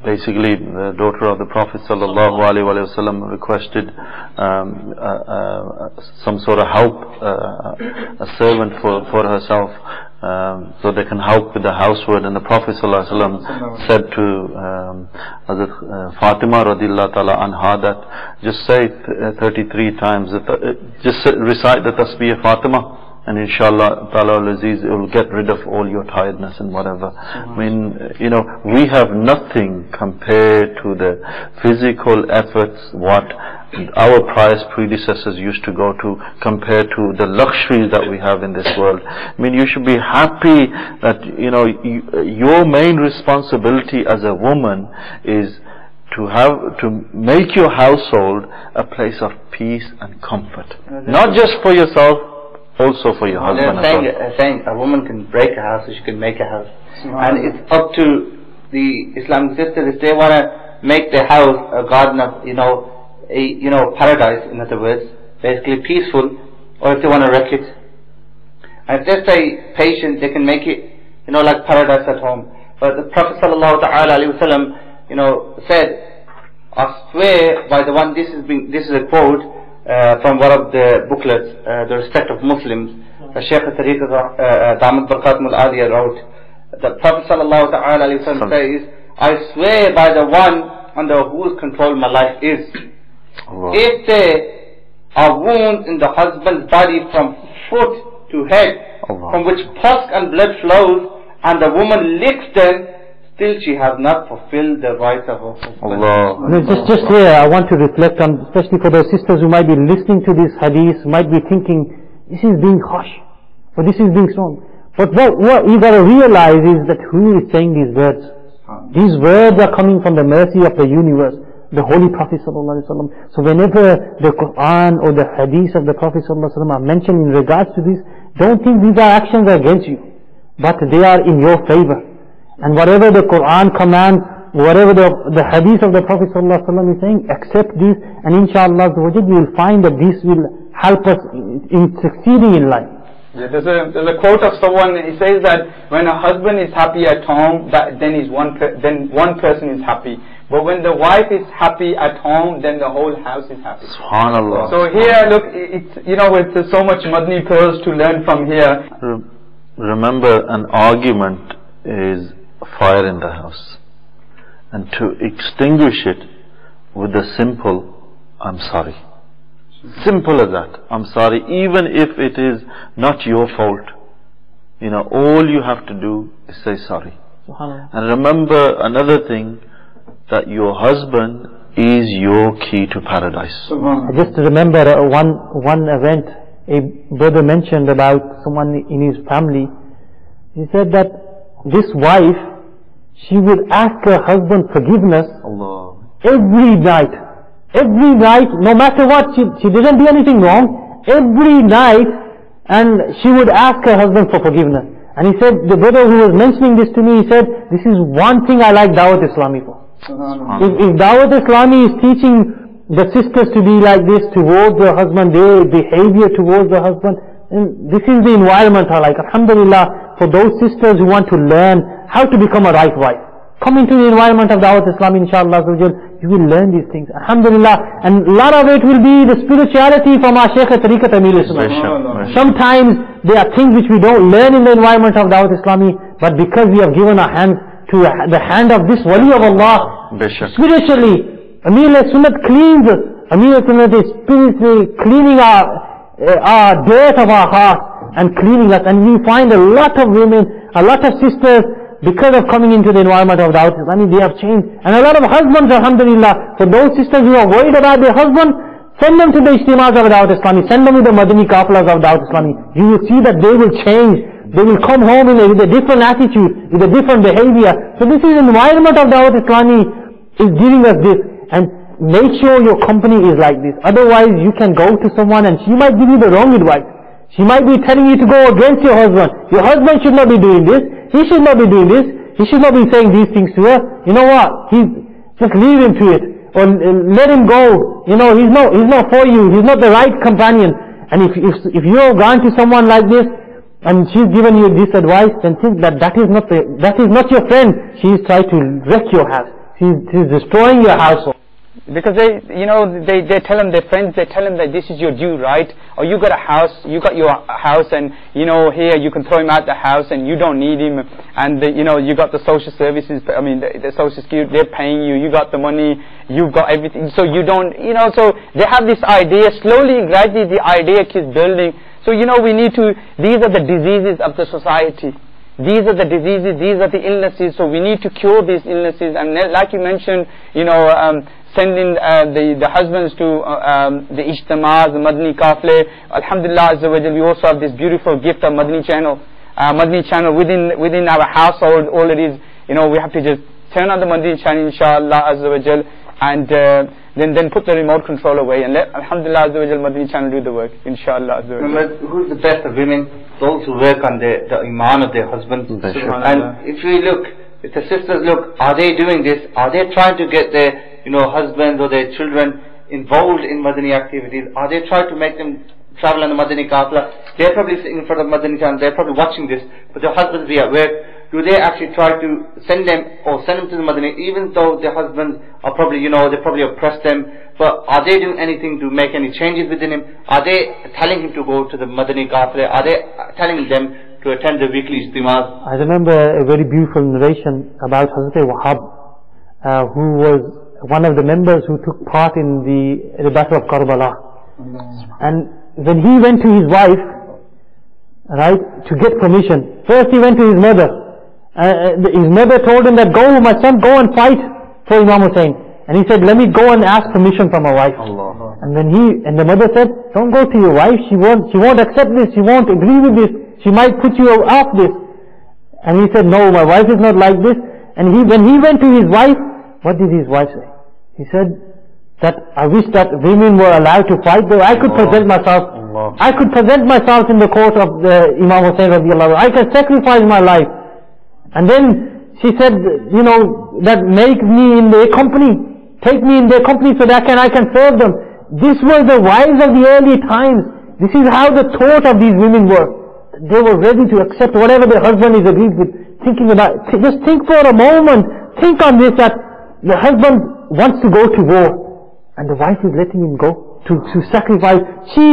basically the daughter of the Prophet sallallahu alaihi wasallam requested some sort of help, a servant for herself, so they can help with the housework. And the Prophet sallallahu alaihi wasallam said to Hazrat Fatima radhiyallahu ta'ala anha that just say 33 times, just recite the Tasbih Fatima, and inshallah ta'ala al-Aziz, it will get rid of all your tiredness and whatever. I mean, you know, we have nothing compared to the physical efforts what our pious predecessors used to go to, compared to the luxuries that we have in this world. I mean, you should be happy that, you know, your main responsibility as a woman is to make your household a place of peace and comfort. Not just for yourself, also for your husband. Saying a woman can break a house, or she can make a house, and it's up to the Islamic sisters if they want to make their house a garden of, paradise. In other words, basically peaceful, or if they want to wreck it. And if they stay patient, they can make it, like paradise at home. But the Prophet sallallahu alaihi wasallam, said, "I swear by the one." This is a quote from one of the booklets, The Respect of Muslims, the Shaykh al-Tariq Damat Barakatum al-Aliyah wrote. The Prophet sallallahu alaihi wasallam says, "I swear by the one under whose control my life is. Allah. If there are wounds in the husband's body from foot to head, Allah, from which pus and blood flows, and the woman licks them, still she has not fulfilled the rights of her husband." Allah. Just here I want to reflect on, especially for those sisters who might be listening to this hadith, might be thinking, this is being harsh, or this is being strong. But what you got to realize is that who is saying these words? These words are coming from the mercy of the universe, the Holy Prophet sallallahu alaihi wasallam. So whenever the Quran or the hadith of the Prophet sallallahu alaihi wasallam are mentioned in regards to this, don't think these are actions against you, but they are in your favor. And whatever the Quran commands, whatever the hadith of the Prophet sallallahu alaihi wasallam is saying, accept this, and inshallah you will find that this will help us in succeeding in life. Yeah, there's a quote of someone. He says that when a husband is happy at home, then one person is happy. But when the wife is happy at home, then the whole house is happy. Subhanallah. So here, look, it's there's so much madni pearls to learn from here. Remember, an argument is a fire in the house, and to extinguish it with the simple, "I'm sorry." Simple as that. "I'm sorry," even if it is not your fault. All you have to do is say sorry. And remember another thing, that your husband is your key to paradise. I just remember one event a brother mentioned about someone in his family. He said that this wife, she would ask her husband forgiveness Allah. every night. Every night, no matter what, she didn't do anything wrong. Every night, and she would ask her husband for forgiveness. And he said, the brother who was mentioning this to me, he said, this is one thing I like Dawat Islami for. If Dawat Islami is teaching the sisters to be like this towards their husband, their behavior towards their husband, and this is the environment I like. Alhamdulillah, for those sisters who want to learn how to become a right wife, come into the environment of Dawat Islami, inshallah, you will learn these things. Alhamdulillah. And a lot of it will be the spirituality from our Shaykh Tariqat Amir Islam. Sometimes there are things which we don't learn in the environment of Dawat Islami, but because we have given our hands to the hand of this Wali of Allah, spiritually, Amir Sunnat cleans us. Amir Sunnat is spiritually cleaning our dirt of our heart and cleaning us. And we find a lot of women, a lot of sisters, because of coming into the environment of Dawat Islami, they have changed. And a lot of husbands, alhamdulillah, for those sisters who are worried about their husband, send them to the ijtimas of Dawat Islami, send them to the Madani Kafilas of Dawat Islami. You will see that they will change. They will come home with a different attitude, with a different behavior. So this is the environment of Dawat Islami is giving us this. And make sure your company is like this. Otherwise, you can go to someone and she might give you the wrong advice. She might be telling you to go against your husband. Your husband should not be doing this. He should not be doing this. He should not be saying these things to her. You know what? Just leave him to it. or let him go. You know, he's not for you. He's not the right companion. And if you're gone to someone like this, and she's given you this advice, then think that is not your friend. She's trying to wreck your house. She's destroying your household. Because they tell them, their friends, they tell them that this is your due right, or you got your house, and here you can throw him out the house, and you don't need him, and you got the social services, the social security, they're paying you, you got the money, you've got everything, so you don't, so they have this idea, slowly, gradually the idea keeps building. So we need to, these are the diseases of the society. These are the diseases, these are the illnesses, so we need to cure these illnesses. And like you mentioned, sending the husbands to the Ijtimas, the Madani Qafle. Alhamdulillah Azza wa Jal, we also have this beautiful gift of Madani channel. Madani channel within our household, all it is, we have to just turn on the Madani channel, inshallah Azza wa Jal, and then put the remote control away and let Alhamdulillah Azza wa Jal Madani channel do the work, inshallah Azza wa Jal. Remember, who's the best of women? Those who work on the iman of their husbands. And if we look, if the sisters look, are they doing this? Are they trying to get their husbands or their children involved in Madani activities? Are they trying to make them travel on the Madani Qafla? They're probably sitting in front of Madani channel, they're probably watching this, but their husbands be at work. Do they actually try to send them to the Madani, even though their husbands are probably, they probably oppress them, but are they doing anything to make any changes within him? Are they telling him to go to the Madani Qafla? Are they telling them to attend the weekly Ijtimas? I remember a very beautiful narration about Hazrat Wahab, who was one of the members who took part in the Battle of Karbala. And when he went to his wife, right, to get permission, first he went to his mother. His mother told him that, go my son, go and fight for Imam Hussain. And he said, let me go and ask permission from my wife. Allah. And the mother said, don't go to your wife, she won't accept this, she won't agree with this, she might put you off this. And he said, no, my wife is not like this. And when he went to his wife, what did his wife say? He said that I wish that women were allowed to fight, though I could present myself. I could present myself in the court of Imam Hussain radiallahu anhu. I can sacrifice my life. And then she said, that make me in their company. Take me in their company so that I can serve them. This were the wives of the early times. This is how the thought of these women were. They were ready to accept whatever their husband is agreed with. Thinking about, just think for a moment. Think on this, that the husband wants to go to war, and the wife is letting him go to sacrifice. She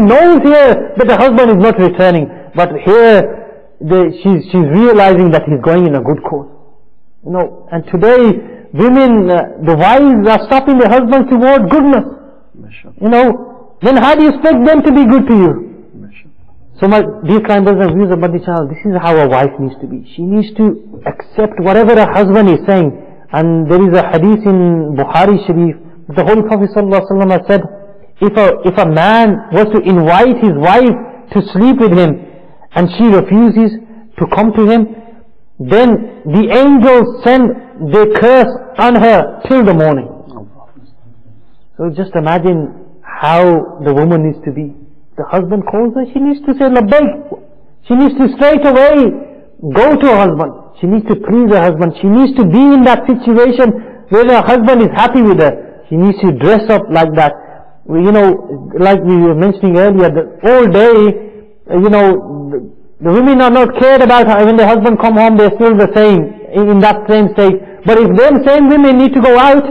knows here that the husband is not returning, but here she's realizing that he's going in a good cause. And today women, the wives are stopping their husbands toward goodness. Then how do you expect them to be good to you? So my dear kind brothers and viewers of Madani channel, this is how a wife needs to be. She needs to accept whatever her husband is saying. And there is a hadith in Bukhari Sharif, the Holy Prophet ﷺ has said, if a man was to invite his wife to sleep with him, and she refuses to come to him, then the angels send their curse on her till the morning. So just imagine how the woman needs to be. The husband calls her, she needs to say labbaik. She needs to straight away go to her husband. She needs to please her husband. She needs to be in that situation where her husband is happy with her. She needs to dress up like that. Like we were mentioning earlier, all day, the women are not cared about her. When the husband come home, they're still the same, in that same state. But if them same women need to go out,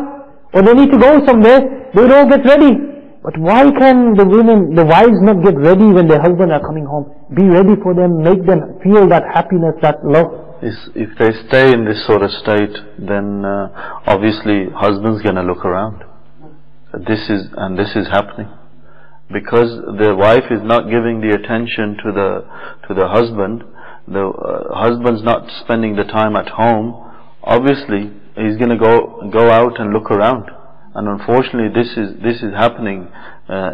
or they need to go somewhere, they don't get ready. But why can the wives not get ready when their husbands are coming home? Be ready for them, make them feel that happiness, that love. If they stay in this sort of state, then obviously husband's gonna look around. This is happening. Because the wife is not giving the attention to the husband, the husband's not spending the time at home, obviously he's gonna go out and look around. And unfortunately this is happening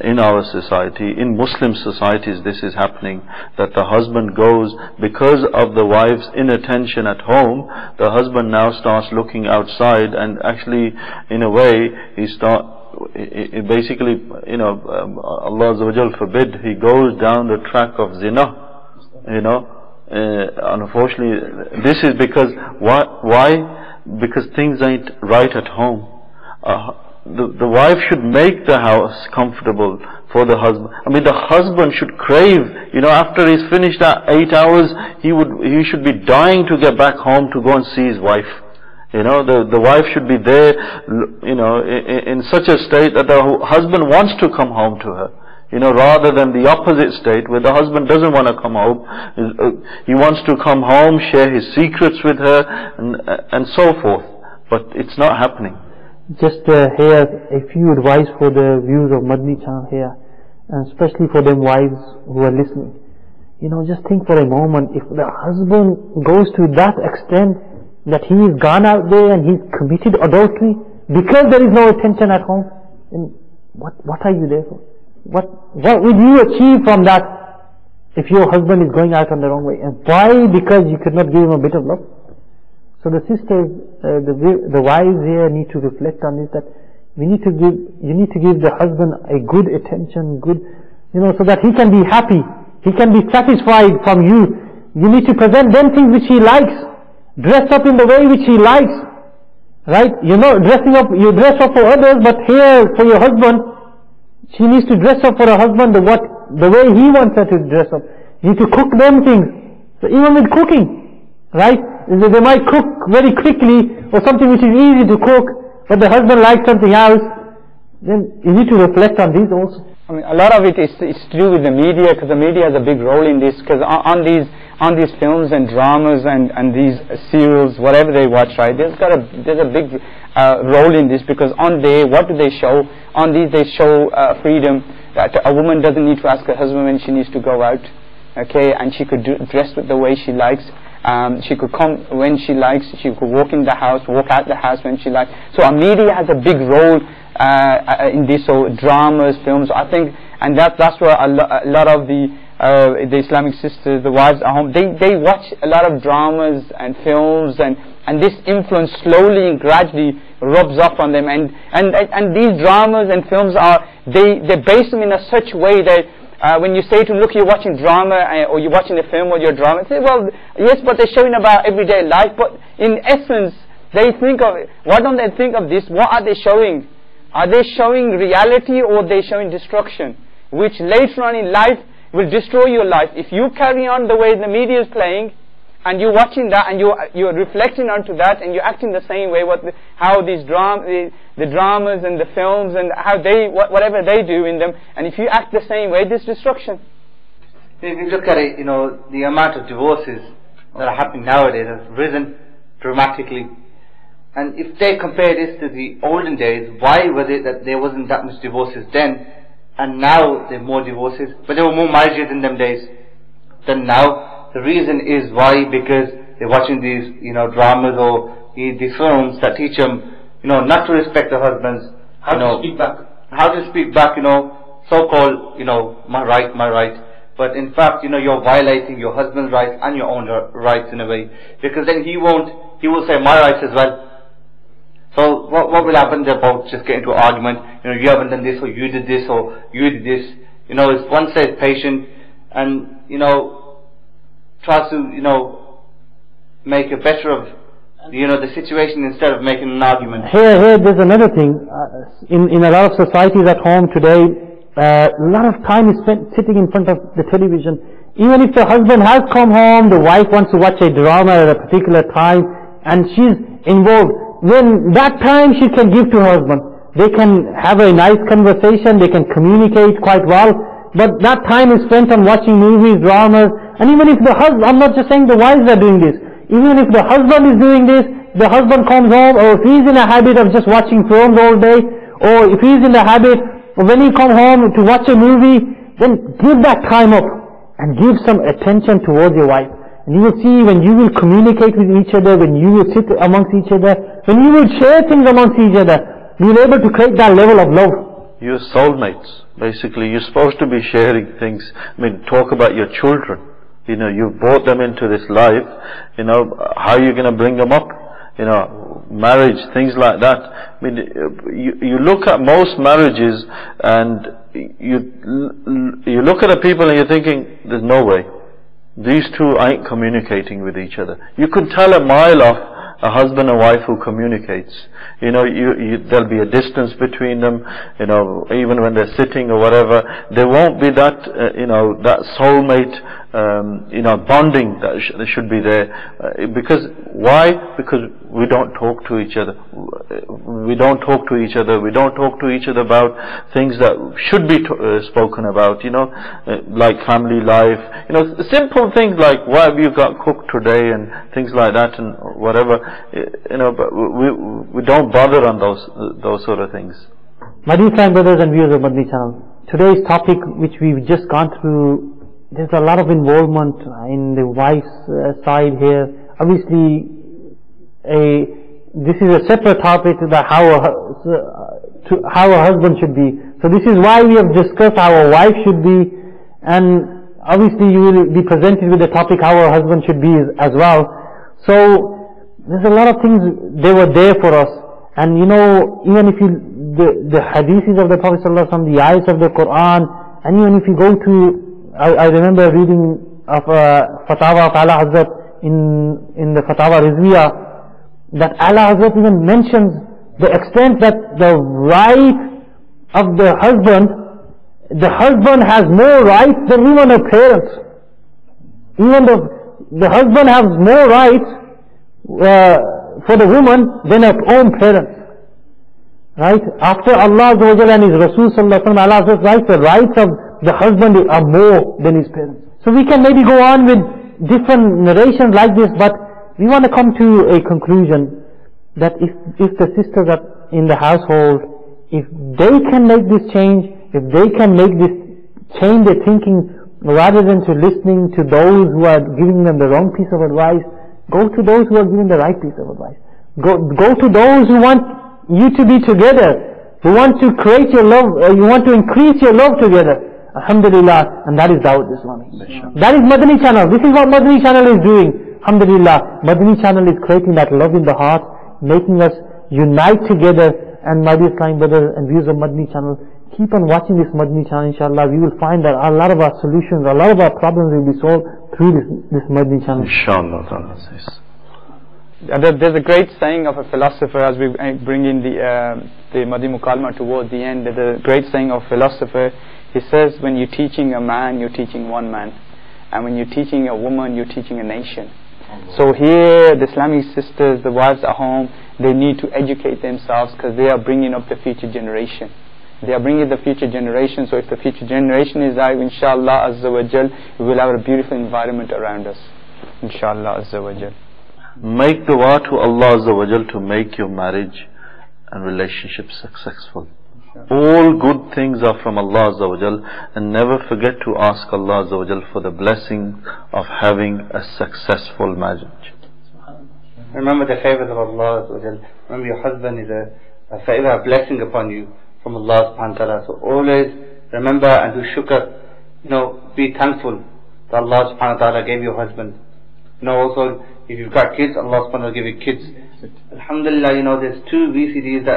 in our society, in Muslim societies. This is happening, that the husband goes, because of the wife's inattention at home, the husband now starts looking outside, and actually in a way basically, Allah Azza wa Jal forbid, he goes down the track of zina. Unfortunately, this is because why? Because things ain't right at home. the wife should make the house comfortable for the husband. I mean, the husband should crave, after he's finished that 8 hours, he should be dying to get back home to go and see his wife. The wife should be there, in such a state that the husband wants to come home to her. Rather than the opposite state where the husband doesn't want to come home. He wants to come home, share his secrets with her, and so forth. But it's not happening. Just here, a few advice for the viewers of Madani Channel here, and especially for them wives who are listening. Just think for a moment, if the husband goes to that extent that he has gone out there and he's committed adultery because there is no attention at home, then what are you there for? What will you achieve from that if your husband is going out on the wrong way? And why? Because you could not give him a bit of love. So the sisters, the wives here need to reflect on this, that you need to give the husband a good attention, so that he can be happy, he can be satisfied from you. You need to present them things which he likes, dress up in the way which he likes, right? You dress up for others, but here for your husband, she needs to dress up for her husband the way he wants her to dress up. You need to cook them things. So even with cooking, right? They might cook very quickly or something which is easy to cook, but the husband likes something else. Then you need to reflect on these also. I mean, a lot of it is to do with the media, because the media has a big role in this. Because on these films and dramas and these serials, whatever they watch, right? There's a big role in this, because on there, what do they show? On these, they show freedom, that a woman doesn't need to ask her husband when she needs to go out, okay? And she could dress with the way she likes. She could come when she likes. She could walk in the house, walk out the house when she likes. So our media has a big role in this. So dramas, films, I think, and that's where a lot of the Islamic sisters, the wives at home, they watch a lot of dramas and films, and this influence slowly and gradually rubs off on them. And these dramas and films they base them in such way that when you say to them, look, you're watching drama, or you're watching a film or your drama, they say, well, yes, but they're showing about everyday life. But in essence, they think of, why don't they think of this? What are they showing? Are they showing reality, or are they showing destruction? Which later on in life will destroy your life. If you carry on the way the media is playing, and you're watching that, and you're reflecting onto that, and you're acting the same way, how these the dramas and the films and how whatever they do in them, and if you act the same way, there's destruction. If you look at it, the amount of divorces that are happening nowadays has risen dramatically. And if they compare this to the olden days, why was it that there wasn't that much divorces then, and now there are more divorces, but there were more marriages in them days than now? The reason is why? Because they're watching these, dramas or these films that teach them, not to respect their husbands. How to speak back. How to speak back, so-called, my right. But in fact, you're violating your husband's rights and your own rights in a way. Because then he will say my rights as well. So what will happen about just getting into an argument? You haven't done this, or you did this, or you did this. If one says patient and, tries to, make it better of, the situation instead of making an argument. Here, there's another thing. In a lot of societies at home today, a lot of time is spent sitting in front of the television. Even if the husband has come home, the wife wants to watch a drama at a particular time, and she's involved. Then that time she can give to her husband. They can have a nice conversation, they can communicate quite well, but that time is spent on watching movies, dramas. And even if the husband, I'm not just saying the wives are doing this, even if the husband is doing this, the husband comes home, or if he's in a habit of just watching films all day, or if he's in the habit of when he comes home to watch a movie, then give that time up and give some attention towards your wife. And you will see, when you will communicate with each other, when you will sit amongst each other, when you will share things amongst each other, you'll be able to create that level of love. You're soulmates. Basically, you're supposed to be sharing things. Talk about your children. You've brought them into this life. How are you going to bring them up? Marriage, things like that. You look at most marriages, and you look at the people and you're thinking, there's no way. These two ain't communicating with each other. You could tell a mile off a husband and wife who communicates. You know, there'll be a distance between them, you know, even when they're sitting or whatever. There won't be that, that soulmate, bonding that should be there. Because, why? Because we don't talk to each other. We don't talk to each other. We don't talk to each other about things that should be spoken about, like family life, simple things like what have you got cooked today and things like that and whatever, but we don't bother on those sort of things. My dear friends, brothers and viewers of Madani channel, today's topic which we've just gone through, there's a lot of involvement in the wife's side here. Obviously, this is a separate topic that how a husband should be. So this is why we have discussed how a wife should be, and obviously you will be presented with the topic how a husband should be as well. So there's a lot of things, they were there for us. And even if the hadiths of the Prophet ﷺ, the ayahs of the Quran, and even if you go to, I remember reading of Fatawa of Ala Hazrat in the Fatawa Rizviya, that Ala Hazrat even mentions the extent that the right of the husband has more rights than even her parents. Even the husband has more rights for the woman than her own parents. Right? After Allah and His Rasul Sallallahu Alaihi Wasallam, Allah Hazrat writes the rights of the husband are more than his parents. So we can maybe go on with different narrations like this, but we want to come to a conclusion that if the sisters are in the household, if they can make this change, if they can make this change their thinking, rather than to listening to those who are giving them the wrong piece of advice, go to those who are giving the right piece of advice. Go to those who want you to be together, who want to create your love, you want to increase your love together. Alhamdulillah, and that is Dawat Islami. That is Madani channel. This is what Madani channel is doing. Alhamdulillah, Madani channel is creating that love in the heart, making us unite together. And my dear Islamic brothers and viewers of Madani channel, keep on watching this Madani channel, inshallah. We will find that a lot of our solutions, a lot of our problems will be solved through this Madani channel. Inshallah. There's a great saying of a philosopher, as we bring in the Madani Mukalma towards the end. There's a great saying of a philosopher. He says, when you're teaching a man, you're teaching one man, and when you're teaching a woman, you're teaching a nation. So here, the Islamic sisters, the wives at home, they need to educate themselves, because they are bringing up the future generation. They are bringing the future generation. So if the future generation is alive, inshallah azza wa jal, we will have a beautiful environment around us. Inshallah azza wa jal. Make dua to Allah azza wa jal to make your marriage and relationship successful. All good things are from Allah azza wa jal, and never forget to ask Allah azza wa jal for the blessing of having a successful marriage. Remember the favors of Allah azza wa jal. Remember your husband is a favor, a blessing upon you from Allah subhanahu wa ta'ala. So always remember and do shukr, be thankful that Allah subhanahu wa ta'ala gave you a husband. Also if you've got kids, Allah subhanahu wa ta'ala gave you kids. Alhamdulillah, there's 2 VCDs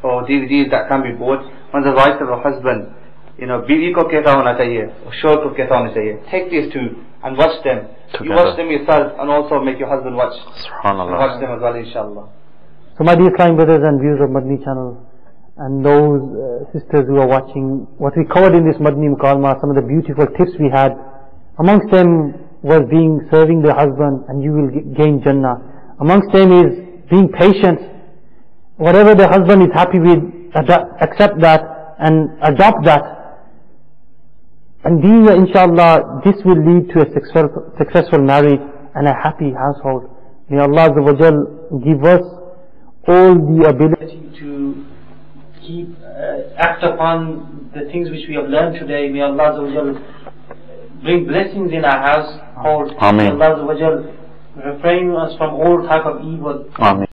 or DVDs that can be bought. One's the rights of a husband. बीवी को कैसा होना चाहिए, शोहर को कैसा होना चाहिए. Take these 2 and watch them. Together. You watch them yourself, and also make your husband watch. Subhanallah. Watch them as well, inshallah. So my dear Islamic brothers and viewers of Madani channel, and those sisters who are watching, what we covered in this Madani Mukalma, some of the beautiful tips we had, amongst them was serving the husband, and you will gain Jannah. Amongst them is being patient. Whatever the husband is happy with, accept that and adopt that. And inshallah, this will lead to a successful marriage and a happy household. May Allah Azza wa Jal give us all the ability to act upon the things which we have learned today. May Allah Azza wa Jal bring blessings in our household. Ameen. May Allah Azza wa Jal refrain us from all type of evil. Ameen.